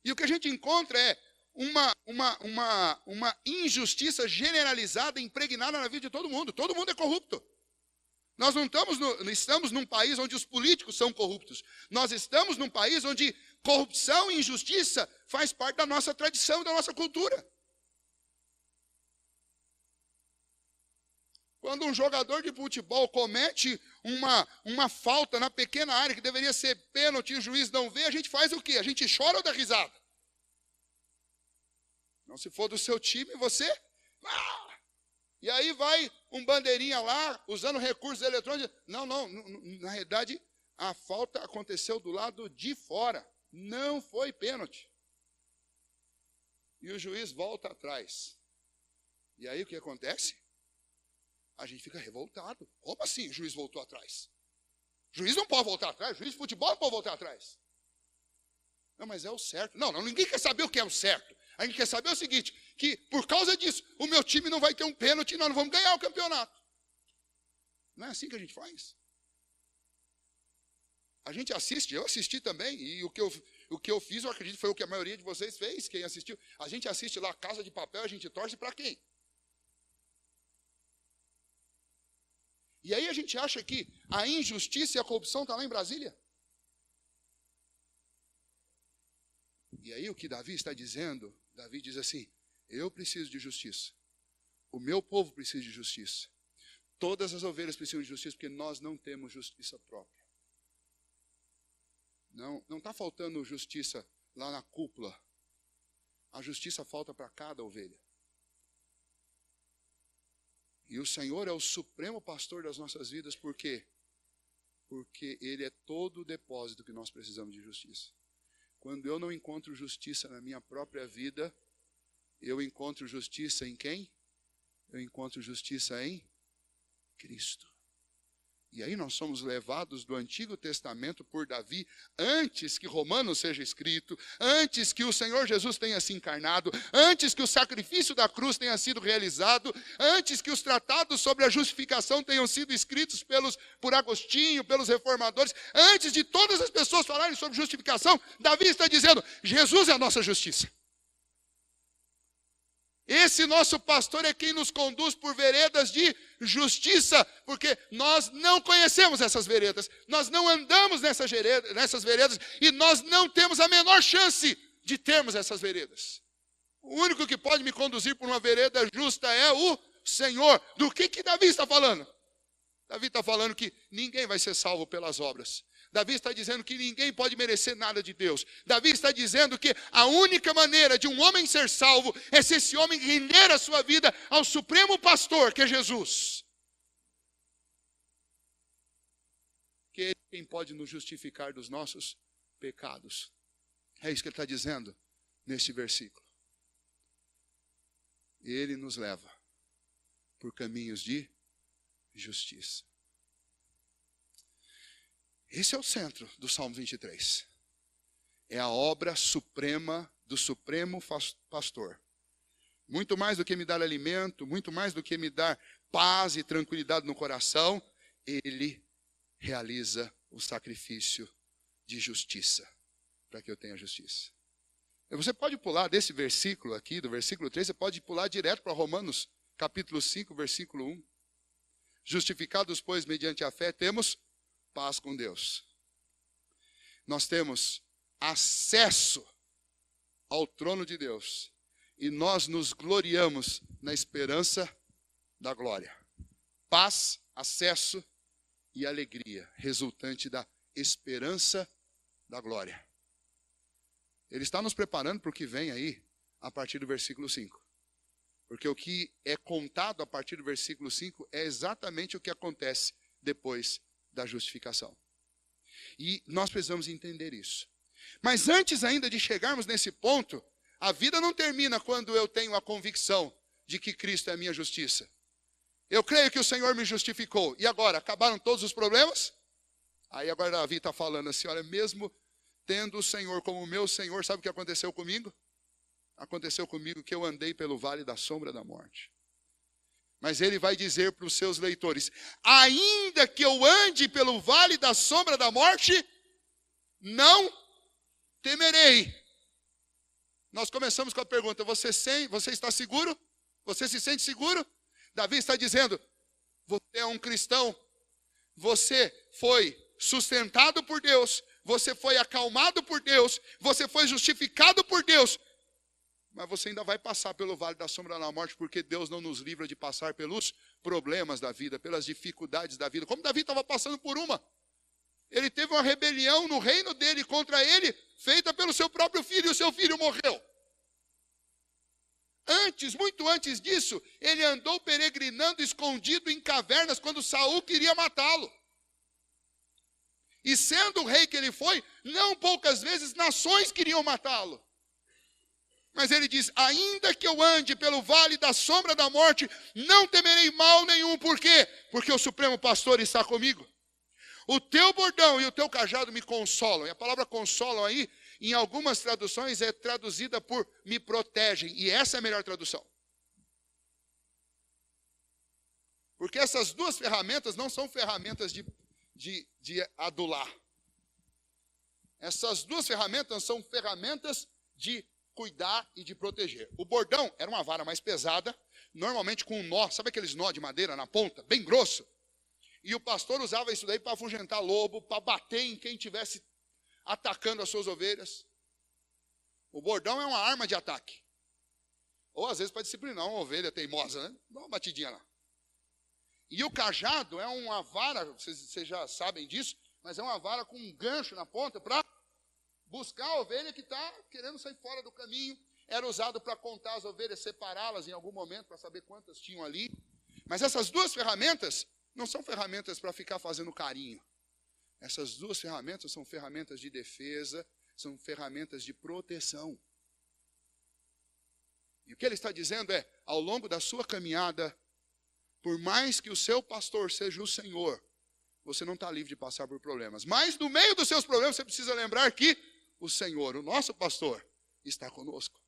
E o que a gente encontra é uma injustiça generalizada, impregnada na vida de todo mundo. Todo mundo é corrupto. Nós não estamos num país onde os políticos são corruptos. Nós estamos num país onde corrupção e injustiça faz parte da nossa tradição, da nossa cultura. Quando um jogador de futebol comete uma falta na pequena área que deveria ser pênalti e o juiz não vê, a gente faz o quê? A gente chora ou dá risada? Não, se for do seu time, você... E aí vai um bandeirinha lá, usando recursos eletrônicos. Não, na realidade, a falta aconteceu do lado de fora. Não foi pênalti. E o juiz volta atrás. E aí o que acontece? A gente fica revoltado. Como assim o juiz voltou atrás? O juiz não pode voltar atrás, o juiz de futebol não pode voltar atrás. Não, mas é o certo. Não, ninguém quer saber o que é o certo. A gente quer saber o seguinte, que por causa disso, o meu time não vai ter um pênalti e nós não vamos ganhar o campeonato. Não é assim que a gente faz? A gente assiste, eu assisti também, e o que eu fiz, eu acredito, foi o que a maioria de vocês fez, quem assistiu. A gente assiste lá Casa de Papel, a gente torce para quem? E aí a gente acha que a injustiça e a corrupção estão lá em Brasília? E aí o que Davi está dizendo, Davi diz assim, eu preciso de justiça. O meu povo precisa de justiça. Todas as ovelhas precisam de justiça, porque nós não temos justiça própria. Não está faltando justiça lá na cúpula. A justiça falta para cada ovelha. E o Senhor é o supremo pastor das nossas vidas, por quê? Porque Ele é todo o depósito que nós precisamos de justiça. Quando eu não encontro justiça na minha própria vida, eu encontro justiça em quem? Eu encontro justiça em Cristo. E aí nós somos levados do Antigo Testamento por Davi, antes que Romanos seja escrito, antes que o Senhor Jesus tenha se encarnado, antes que o sacrifício da cruz tenha sido realizado, antes que os tratados sobre a justificação tenham sido escritos por Agostinho, pelos reformadores, antes de todas as pessoas falarem sobre justificação, Davi está dizendo, Jesus é a nossa justiça. Esse nosso pastor é quem nos conduz por veredas de justiça, porque nós não conhecemos essas veredas, nós não andamos nessas veredas e nós não temos a menor chance de termos essas veredas. O único que pode me conduzir por uma vereda justa é o Senhor. Do que Davi está falando? Davi está falando que ninguém vai ser salvo pelas obras. Davi está dizendo que ninguém pode merecer nada de Deus. Davi está dizendo que a única maneira de um homem ser salvo é se esse homem render a sua vida ao supremo pastor, que é Jesus. Que ele é quem pode nos justificar dos nossos pecados. É isso que ele está dizendo neste versículo. Ele nos leva por caminhos de justiça. Esse é o centro do Salmo 23. É a obra suprema do Supremo Pastor. Muito mais do que me dar alimento, muito mais do que me dar paz e tranquilidade no coração, ele realiza o sacrifício de justiça, para que eu tenha justiça. Você pode pular desse versículo aqui, do versículo 3, você pode pular direto para Romanos, capítulo 5, versículo 1. Justificados, pois, mediante a fé, temos paz com Deus. Nós temos acesso ao trono de Deus. E nós nos gloriamos na esperança da glória. Paz, acesso e alegria, resultante da esperança da glória. Ele está nos preparando para o que vem aí, a partir do versículo 5. Porque o que é contado a partir do versículo 5 é exatamente o que acontece depois da justificação. E nós precisamos entender isso. Mas antes ainda de chegarmos nesse ponto, a vida não termina quando eu tenho a convicção de que Cristo é a minha justiça. Eu creio que o Senhor me justificou. E agora, acabaram todos os problemas? Aí agora Davi está falando assim, olha, mesmo tendo o Senhor como meu Senhor, sabe o que aconteceu comigo? Aconteceu comigo que eu andei pelo vale da sombra da morte. Mas ele vai dizer para os seus leitores, ainda que eu ande pelo vale da sombra da morte, não temerei. Nós começamos com a pergunta, você está seguro? Você se sente seguro? Davi está dizendo, você é um cristão, você foi sustentado por Deus, você foi acalmado por Deus, você foi justificado por Deus, mas você ainda vai passar pelo vale da sombra da morte, porque Deus não nos livra de passar pelos problemas da vida, pelas dificuldades da vida, como Davi estava passando por uma. Ele teve uma rebelião no reino dele contra ele, feita pelo seu próprio filho, e o seu filho morreu. Antes, muito antes disso, ele andou peregrinando escondido em cavernas quando Saul queria matá-lo. E sendo o rei que ele foi, não poucas vezes nações queriam matá-lo. Mas ele diz, ainda que eu ande pelo vale da sombra da morte, não temerei mal nenhum. Por quê? Porque o Supremo Pastor está comigo. O teu bordão e o teu cajado me consolam. E a palavra consolam aí, em algumas traduções, é traduzida por me protegem. E essa é a melhor tradução. Porque essas duas ferramentas não são ferramentas de adular. Essas duas ferramentas são ferramentas de cuidar e de proteger. O bordão era uma vara mais pesada, normalmente com um nó, sabe aqueles nó de madeira na ponta, bem grosso? E o pastor usava isso daí para afugentar lobo, para bater em quem estivesse atacando as suas ovelhas. O bordão é uma arma de ataque. Ou às vezes para disciplinar uma ovelha teimosa, né? Dá uma batidinha lá. E o cajado é uma vara, vocês já sabem disso, mas é uma vara com um gancho na ponta para buscar a ovelha que está querendo sair fora do caminho. Era usado para contar as ovelhas, separá-las em algum momento, para saber quantas tinham ali. Mas essas duas ferramentas não são ferramentas para ficar fazendo carinho. Essas duas ferramentas são ferramentas de defesa, são ferramentas de proteção. E o que ele está dizendo é, ao longo da sua caminhada, por mais que o seu pastor seja o Senhor, você não está livre de passar por problemas. Mas no meio dos seus problemas, você precisa lembrar que o Senhor, o nosso pastor, está conosco.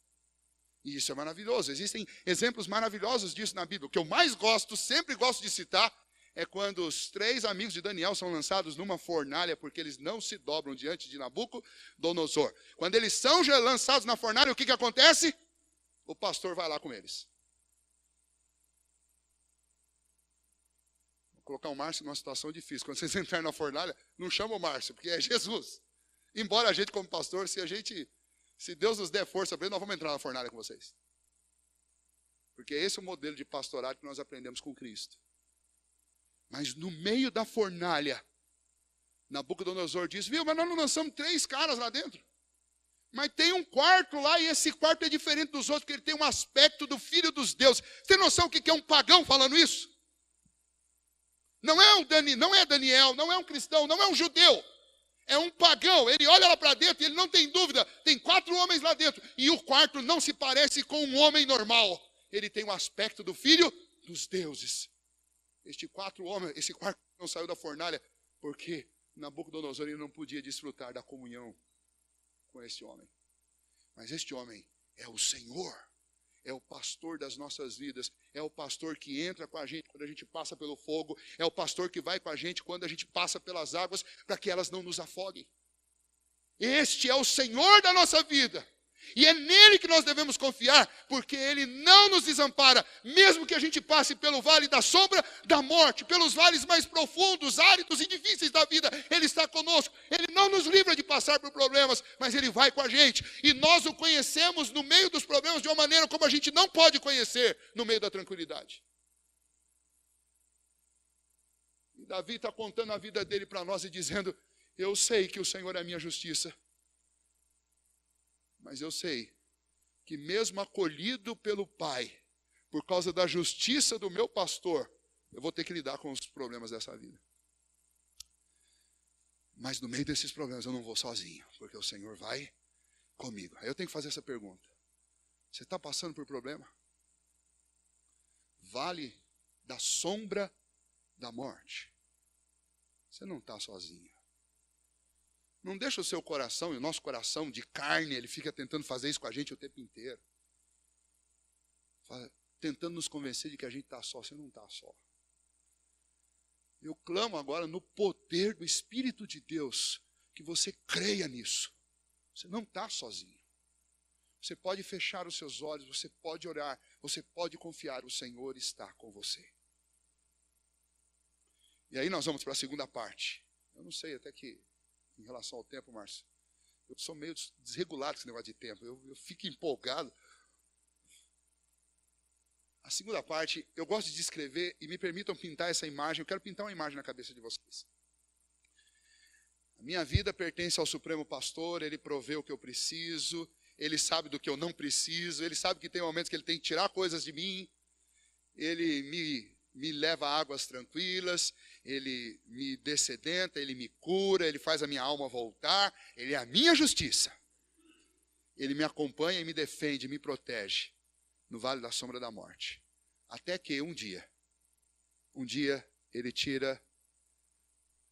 E isso é maravilhoso. Existem exemplos maravilhosos disso na Bíblia. O que eu mais gosto, sempre gosto de citar, é quando os 3 amigos de Daniel são lançados numa fornalha, porque eles não se dobram diante de Nabucodonosor. Quando eles são já lançados na fornalha, o que acontece? O pastor vai lá com eles. Vou colocar o Márcio numa situação difícil. Quando vocês entrarem na fornalha, não chama o Márcio, porque é Jesus. Embora a gente, como pastor, se Deus nos der força para ele, nós vamos entrar na fornalha com vocês. Porque esse é o modelo de pastorado que nós aprendemos com Cristo. Mas no meio da fornalha, Nabucodonosor diz, viu, mas nós não lançamos 3 caras lá dentro. Mas tem um quarto lá, e esse quarto é diferente dos outros, porque ele tem um aspecto do Filho dos deuses. Você tem noção o que é um pagão falando isso? Não é Daniel, não é um cristão, não é um judeu. É um pagão. Ele olha lá para dentro e ele não tem dúvida. Tem 4 homens lá dentro. E o quarto não se parece com um homem normal. Ele tem o aspecto do Filho dos deuses. Esse quarto não saiu da fornalha porque Nabucodonosor ele não podia desfrutar da comunhão com este homem. Mas este homem é o Senhor, é o pastor das nossas vidas, é o pastor que entra com a gente quando a gente passa pelo fogo, é o pastor que vai com a gente quando a gente passa pelas águas, para que elas não nos afoguem. Este é o Senhor da nossa vida. E é nele que nós devemos confiar, porque ele não nos desampara, mesmo que a gente passe pelo vale da sombra da morte, pelos vales mais profundos, áridos e difíceis da vida, ele está conosco. Ele não nos livra de passar por problemas, mas ele vai com a gente. E nós o conhecemos no meio dos problemas de uma maneira como a gente não pode conhecer no meio da tranquilidade. E Davi está contando a vida dele para nós e dizendo: eu sei que o Senhor é a minha justiça. Mas eu sei que mesmo acolhido pelo Pai, por causa da justiça do meu pastor, eu vou ter que lidar com os problemas dessa vida. Mas no meio desses problemas eu não vou sozinho, porque o Senhor vai comigo. Aí eu tenho que fazer essa pergunta: você está passando por problema? Vale da sombra da morte. Você não está sozinho. Não deixa o seu coração, e o nosso coração de carne, ele fica tentando fazer isso com a gente o tempo inteiro. Tentando nos convencer de que a gente está só. Você não está só. Eu clamo agora no poder do Espírito de Deus, que você creia nisso. Você não está sozinho. Você pode fechar os seus olhos, você pode orar, você pode confiar, o Senhor está com você. E aí nós vamos para a segunda parte. Eu não sei até que... Em relação ao tempo, Márcio, eu sou meio desregulado com esse negócio de tempo. Eu fico empolgado. A segunda parte, eu gosto de descrever, e me permitam pintar essa imagem. Eu quero pintar uma imagem na cabeça de vocês. A minha vida pertence ao Supremo Pastor, ele provê o que eu preciso, ele sabe do que eu não preciso, ele sabe que tem momentos que ele tem que tirar coisas de mim, ele me leva a águas tranquilas, ele me dessedenta, ele me cura, ele faz a minha alma voltar, ele é a minha justiça. Ele me acompanha e me defende, me protege no vale da sombra da morte. Até que um dia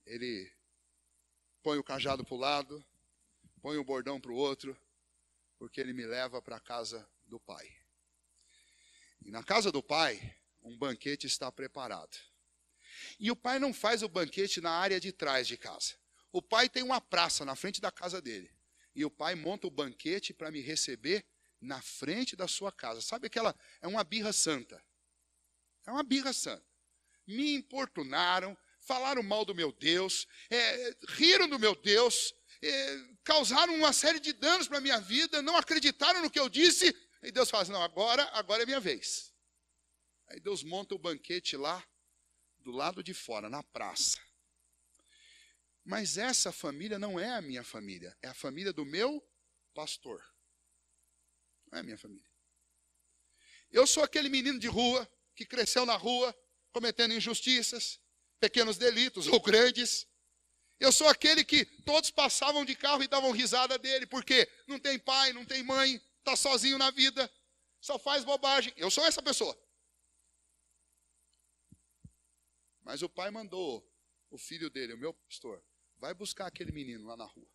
ele põe o cajado para o lado, põe o bordão para o outro, porque ele me leva para a casa do Pai. E na casa do Pai, um banquete está preparado. E o Pai não faz o banquete na área de trás de casa. O Pai tem uma praça na frente da casa dele. E o Pai monta o banquete para me receber na frente da sua casa. Sabe aquela... É uma birra santa. É uma birra santa. Me importunaram, falaram mal do meu Deus, riram do meu Deus, causaram uma série de danos para a minha vida, não acreditaram no que eu disse. E Deus fala assim: não, agora é minha vez. Aí Deus monta o banquete lá, do lado de fora, na praça. Mas essa família não é a minha família, é a família do meu pastor. Não é a minha família. Eu sou aquele menino de rua, que cresceu na rua, cometendo injustiças, pequenos delitos ou grandes. Eu sou aquele que todos passavam de carro e davam risada dele, porque não tem pai, não tem mãe, está sozinho na vida, só faz bobagem. Eu sou essa pessoa. Mas o Pai mandou o filho dele, o meu pastor, vai buscar aquele menino lá na rua.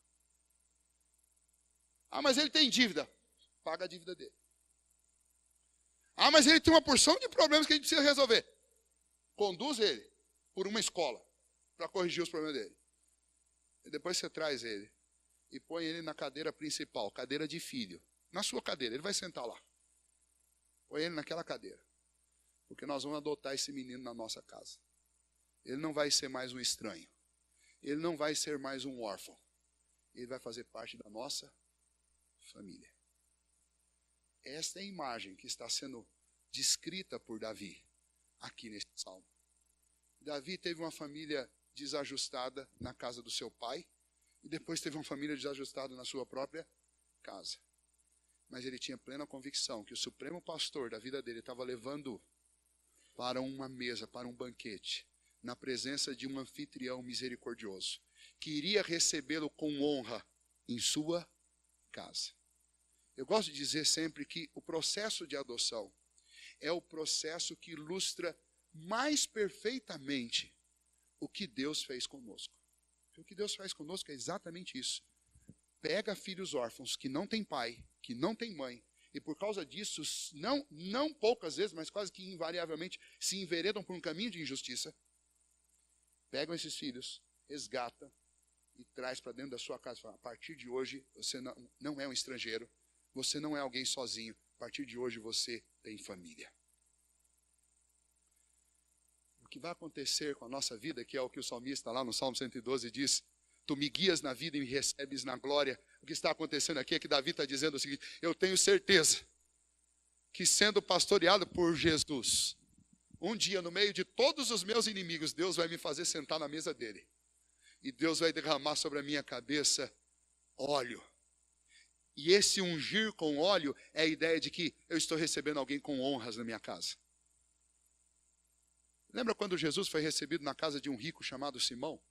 Ah, mas ele tem dívida. Paga a dívida dele. Ah, mas ele tem uma porção de problemas que a gente precisa resolver. Conduz ele por uma escola para corrigir os problemas dele. E depois você traz ele e põe ele na cadeira principal, cadeira de filho. Na sua cadeira, ele vai sentar lá. Põe ele naquela cadeira. Porque nós vamos adotar esse menino na nossa casa. Ele não vai ser mais um estranho. Ele não vai ser mais um órfão. Ele vai fazer parte da nossa família. Esta é a imagem que está sendo descrita por Davi aqui neste salmo. Davi teve uma família desajustada na casa do seu pai e depois teve uma família desajustada na sua própria casa. Mas ele tinha plena convicção que o supremo pastor da vida dele estava levando para uma mesa, para um banquete, na presença de um anfitrião misericordioso, que iria recebê-lo com honra em sua casa. Eu gosto de dizer sempre que o processo de adoção é o processo que ilustra mais perfeitamente o que Deus fez conosco. O que Deus faz conosco é exatamente isso. Pega filhos órfãos que não têm pai, que não têm mãe, e por causa disso, não poucas vezes, mas quase que invariavelmente, se enveredam por um caminho de injustiça. Pegam esses filhos, resgata e traz para dentro da sua casa. Fala, a partir de hoje, você não é um estrangeiro, você não é alguém sozinho. A partir de hoje, você tem família. O que vai acontecer com a nossa vida, que é o que o salmista lá no Salmo 112 diz, tu me guias na vida e me recebes na glória. O que está acontecendo aqui é que Davi está dizendo o seguinte, eu tenho certeza que sendo pastoreado por Jesus, um dia no meio de todos os meus inimigos, Deus vai me fazer sentar na mesa dele. E Deus vai derramar sobre a minha cabeça óleo. E esse ungir com óleo é a ideia de que eu estou recebendo alguém com honras na minha casa. Lembra quando Jesus foi recebido na casa de um rico chamado Simão?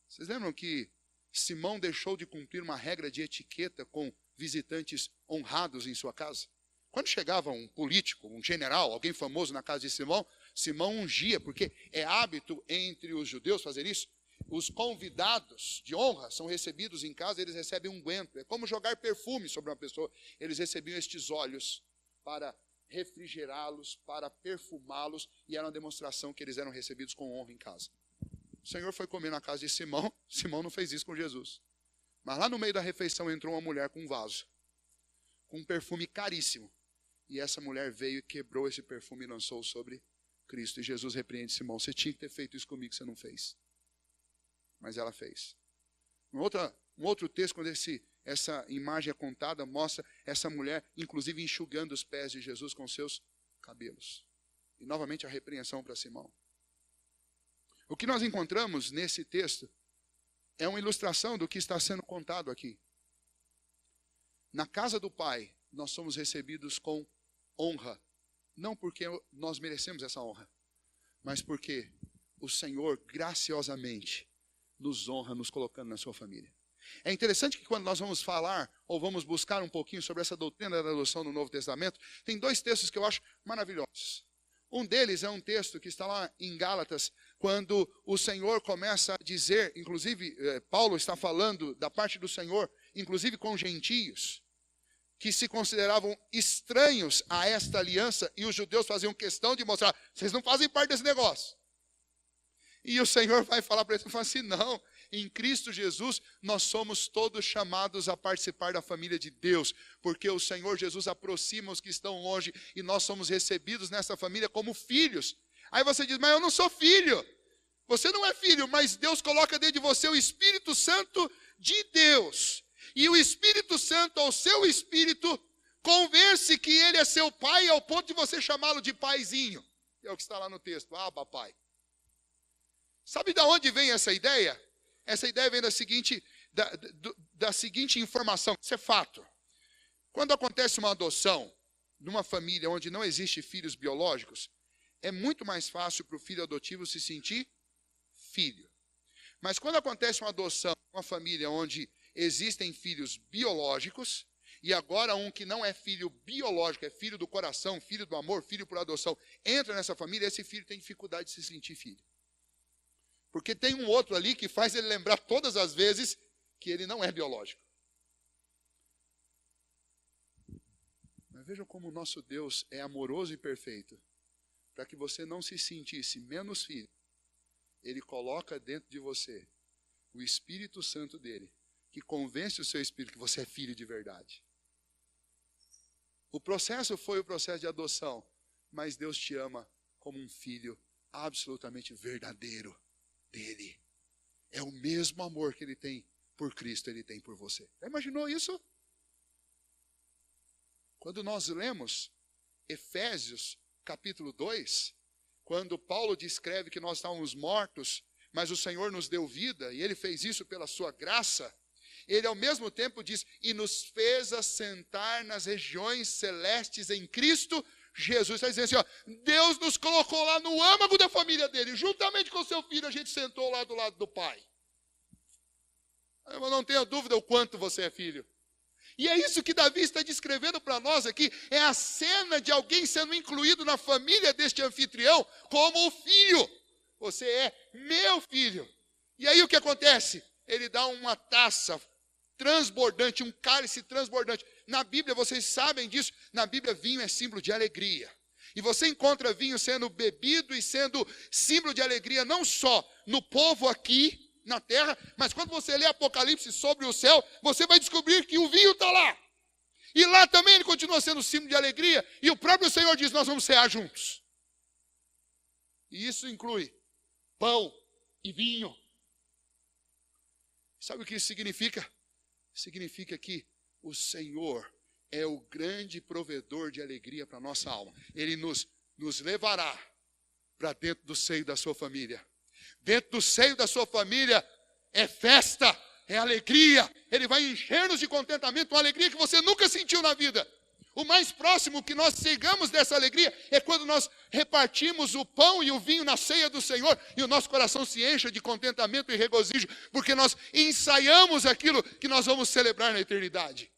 Vocês lembram que Simão deixou de cumprir uma regra de etiqueta com visitantes honrados em sua casa? Quando chegava um político, um general, alguém famoso na casa de Simão, Simão ungia, porque é hábito entre os judeus fazer isso. Os convidados de honra são recebidos em casa, eles recebem unguento. É como jogar perfume sobre uma pessoa. Eles recebiam estes óleos para refrigerá-los, para perfumá-los, e era uma demonstração que eles eram recebidos com honra em casa. O Senhor foi comer na casa de Simão, Simão não fez isso com Jesus. Mas lá no meio da refeição entrou uma mulher com um vaso, com um perfume caríssimo. E essa mulher veio e quebrou esse perfume e lançou sobre Cristo. E Jesus repreende Simão, você tinha que ter feito isso comigo, você não fez. Mas ela fez. Um outro texto, quando essa imagem é contada, mostra essa mulher, inclusive, enxugando os pés de Jesus com seus cabelos. E novamente a repreensão para Simão. O que nós encontramos nesse texto é uma ilustração do que está sendo contado aqui. Na casa do Pai, nós somos recebidos com honra. Não porque nós merecemos essa honra, mas porque o Senhor graciosamente nos honra, nos colocando na sua família. É interessante que quando nós vamos falar, ou vamos buscar um pouquinho sobre essa doutrina da adoção no Novo Testamento, tem dois textos que eu acho maravilhosos. Um deles é um texto que está lá em Gálatas, quando o Senhor começa a dizer, inclusive Paulo está falando da parte do Senhor, inclusive com gentios, que se consideravam estranhos a esta aliança, e os judeus faziam questão de mostrar, vocês não fazem parte desse negócio. E o Senhor vai falar para eles, fala assim, não, em Cristo Jesus nós somos todos chamados a participar da família de Deus, porque o Senhor Jesus aproxima os que estão longe, e nós somos recebidos nessa família como filhos. Aí você diz, mas eu não sou filho. Você não é filho, mas Deus coloca dentro de você o Espírito Santo de Deus. E o Espírito Santo, ao seu Espírito, convence que Ele é seu pai, ao ponto de você chamá-lo de paizinho. É o que está lá no texto, Abba, pai. Sabe de onde vem essa ideia? Essa ideia vem da seguinte informação, isso é fato. Quando acontece uma adoção numa família onde não existe filhos biológicos, é muito mais fácil para o filho adotivo se sentir filho. Mas quando acontece uma adoção numa família onde existem filhos biológicos, e agora um que não é filho biológico, é filho do coração, filho do amor, filho por adoção, entra nessa família, esse filho tem dificuldade de se sentir filho. Porque tem um outro ali que faz ele lembrar todas as vezes que ele não é biológico. Mas vejam como o nosso Deus é amoroso e perfeito. Para que você não se sentisse menos filho, Ele coloca dentro de você o Espírito Santo dele, que convence o seu espírito que você é filho de verdade. O processo foi o processo de adoção, mas Deus te ama como um filho absolutamente verdadeiro dele. É o mesmo amor que ele tem por Cristo, ele tem por você. Já imaginou isso? Quando nós lemos Efésios capítulo 2, quando Paulo descreve que nós estávamos mortos, mas o Senhor nos deu vida, e Ele fez isso pela sua graça, Ele ao mesmo tempo diz, e nos fez assentar nas regiões celestes em Cristo Jesus. Está dizendo assim, ó, Deus nos colocou lá no âmago da família dele, juntamente com o seu filho, a gente sentou lá do lado do pai. Eu não tenho dúvida o quanto você é filho. E é isso que Davi está descrevendo para nós aqui, é a cena de alguém sendo incluído na família deste anfitrião como o filho. Você é meu filho. E aí o que acontece? Ele dá uma taça transbordante, um cálice transbordante. Na Bíblia, vocês sabem disso, na Bíblia vinho é símbolo de alegria. E você encontra vinho sendo bebido e sendo símbolo de alegria, não só no povo aqui na terra, mas quando você lê Apocalipse sobre o céu, você vai descobrir que o vinho está lá. E lá também ele continua sendo símbolo de alegria, e o próprio Senhor diz, nós vamos cear juntos. E isso inclui pão e vinho. Sabe o que isso significa? Significa que o Senhor é o grande provedor de alegria para a nossa alma. Ele nos levará para dentro do seio da sua família. Dentro do seio da sua família é festa, é alegria. Ele vai encher-nos de contentamento, uma alegria que você nunca sentiu na vida. O mais próximo que nós chegamos dessa alegria é quando nós repartimos o pão e o vinho na ceia do Senhor e o nosso coração se enche de contentamento e regozijo, porque nós ensaiamos aquilo que nós vamos celebrar na eternidade.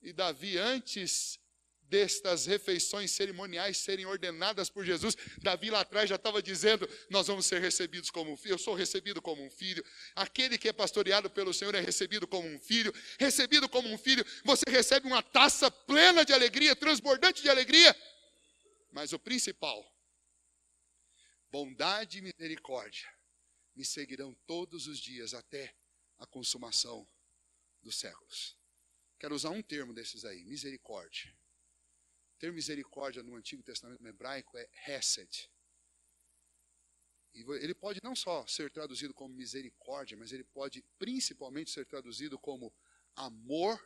E Davi, antes destas refeições cerimoniais serem ordenadas por Jesus, Davi lá atrás já estava dizendo, nós vamos ser recebidos como um filho, eu sou recebido como um filho, aquele que é pastoreado pelo Senhor é recebido como um filho, recebido como um filho, você recebe uma taça plena de alegria, transbordante de alegria, mas o principal, bondade e misericórdia me seguirão todos os dias até a consumação dos séculos. Quero usar um termo desses aí, misericórdia. O termo misericórdia no Antigo Testamento hebraico é hesed. E ele pode não só ser traduzido como misericórdia, mas ele pode principalmente ser traduzido como amor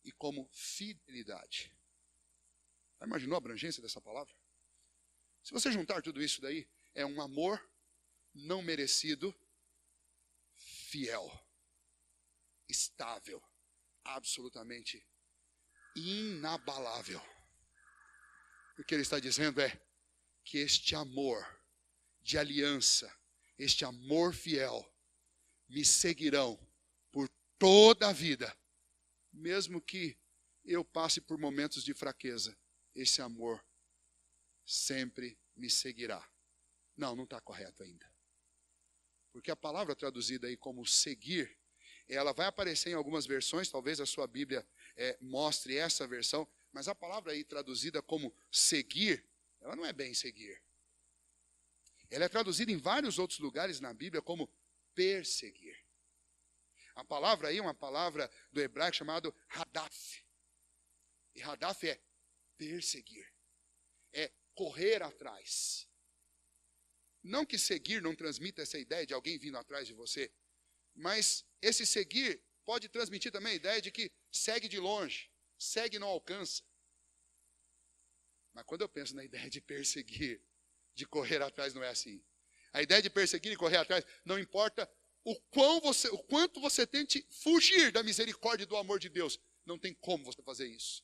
e como fidelidade. Já imaginou a abrangência dessa palavra? Se você juntar tudo isso daí, é um amor não merecido, fiel, estável, absolutamente inabalável. O que ele está dizendo é que este amor de aliança, este amor fiel, me seguirão por toda a vida, mesmo que eu passe por momentos de fraqueza, esse amor sempre me seguirá. Não está correto ainda. Porque a palavra traduzida aí como seguir, ela vai aparecer em algumas versões, talvez a sua Bíblia mostre essa versão, mas a palavra aí traduzida como seguir, ela não é bem seguir. Ela é traduzida em vários outros lugares na Bíblia como perseguir. A palavra aí é uma palavra do hebraico chamado hadaf. E hadaf é perseguir, é correr atrás. Não que seguir não transmita essa ideia de alguém vindo atrás de você, mas esse seguir pode transmitir também a ideia de que segue de longe, segue e não alcança. Mas quando eu penso na ideia de perseguir, de correr atrás, não é assim. A ideia de perseguir e correr atrás, não importa o quanto você tente fugir da misericórdia e do amor de Deus, não tem como você fazer isso.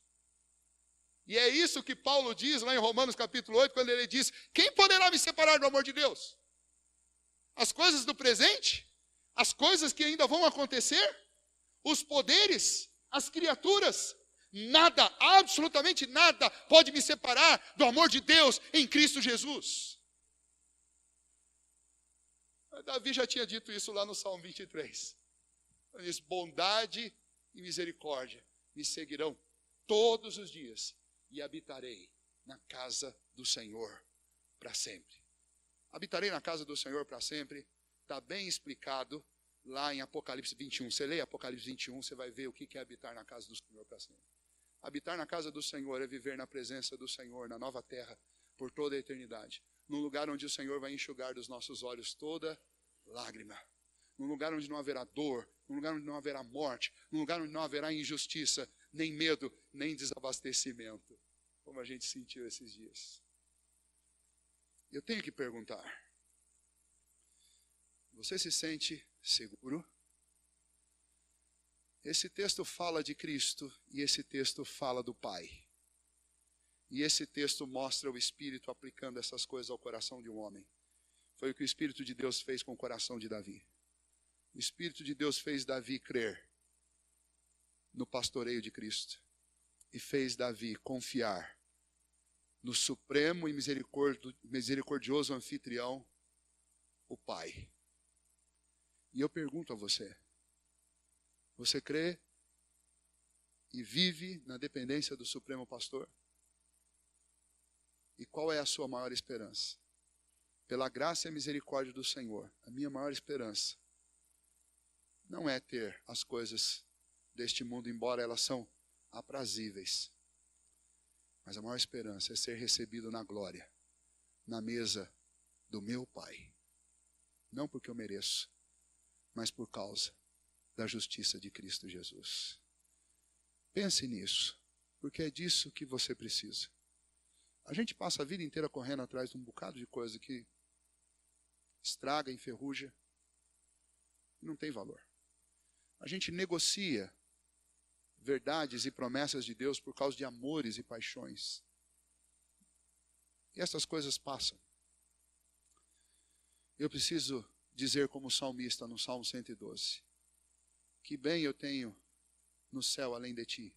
E é isso que Paulo diz lá em Romanos capítulo 8, quando ele diz, quem poderá me separar do amor de Deus? As coisas do presente? As coisas que ainda vão acontecer? Os poderes? As criaturas? Nada, absolutamente nada pode me separar do amor de Deus em Cristo Jesus. Davi já tinha dito isso lá no Salmo 23. Ele diz, bondade e misericórdia me seguirão todos os dias e habitarei na casa do Senhor para sempre. Habitarei na casa do Senhor para sempre, está bem explicado lá em Apocalipse 21. Você lê Apocalipse 21, você vai ver o que é habitar na casa do Senhor para sempre. Habitar na casa do Senhor é viver na presença do Senhor, na nova terra, por toda a eternidade. Num lugar onde o Senhor vai enxugar dos nossos olhos toda lágrima. Num lugar onde não haverá dor, num lugar onde não haverá morte, num lugar onde não haverá injustiça, nem medo, nem desabastecimento. Como a gente sentiu esses dias. Eu tenho que perguntar. Você se sente seguro? Esse texto fala de Cristo e esse texto fala do Pai. E esse texto mostra o Espírito aplicando essas coisas ao coração de um homem. Foi o que o Espírito de Deus fez com o coração de Davi. O Espírito de Deus fez Davi crer no pastoreio de Cristo. E fez Davi confiar no supremo e misericordioso anfitrião o Pai. E eu pergunto a você, você crê e vive na dependência do Supremo Pastor? E qual é a sua maior esperança? Pela graça e misericórdia do Senhor, a minha maior esperança não é ter as coisas deste mundo, embora elas são aprazíveis. Mas a maior esperança é ser recebido na glória, na mesa do meu Pai. Não porque eu mereço, mas por causa da justiça de Cristo Jesus. Pense nisso, porque é disso que você precisa. A gente passa a vida inteira correndo atrás de um bocado de coisa que estraga, enferruja, e não tem valor. A gente negocia verdades e promessas de Deus por causa de amores e paixões. E essas coisas passam. Eu preciso dizer como salmista no Salmo 112, que bem eu tenho no céu além de ti,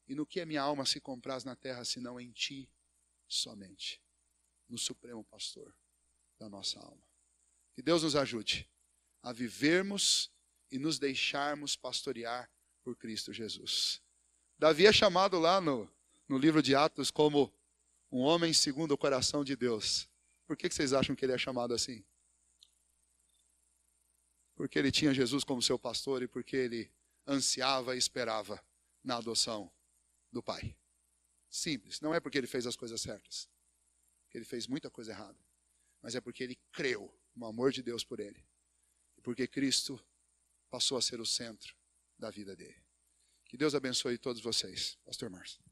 e no que a minha alma se compraz na terra, senão em ti somente, no Supremo Pastor da nossa alma. Que Deus nos ajude a vivermos e nos deixarmos pastorear por Cristo Jesus. Davi é chamado lá no livro de Atos como um homem segundo o coração de Deus. Por que vocês acham que ele é chamado assim? Porque ele tinha Jesus como seu pastor e porque ele ansiava e esperava na adoção do Pai. Simples. Não é porque ele fez as coisas certas, porque ele fez muita coisa errada, mas é porque ele creu no amor de Deus por ele. E porque Cristo passou a ser o centro da vida dele. Que Deus abençoe todos vocês. Pastor Márcio.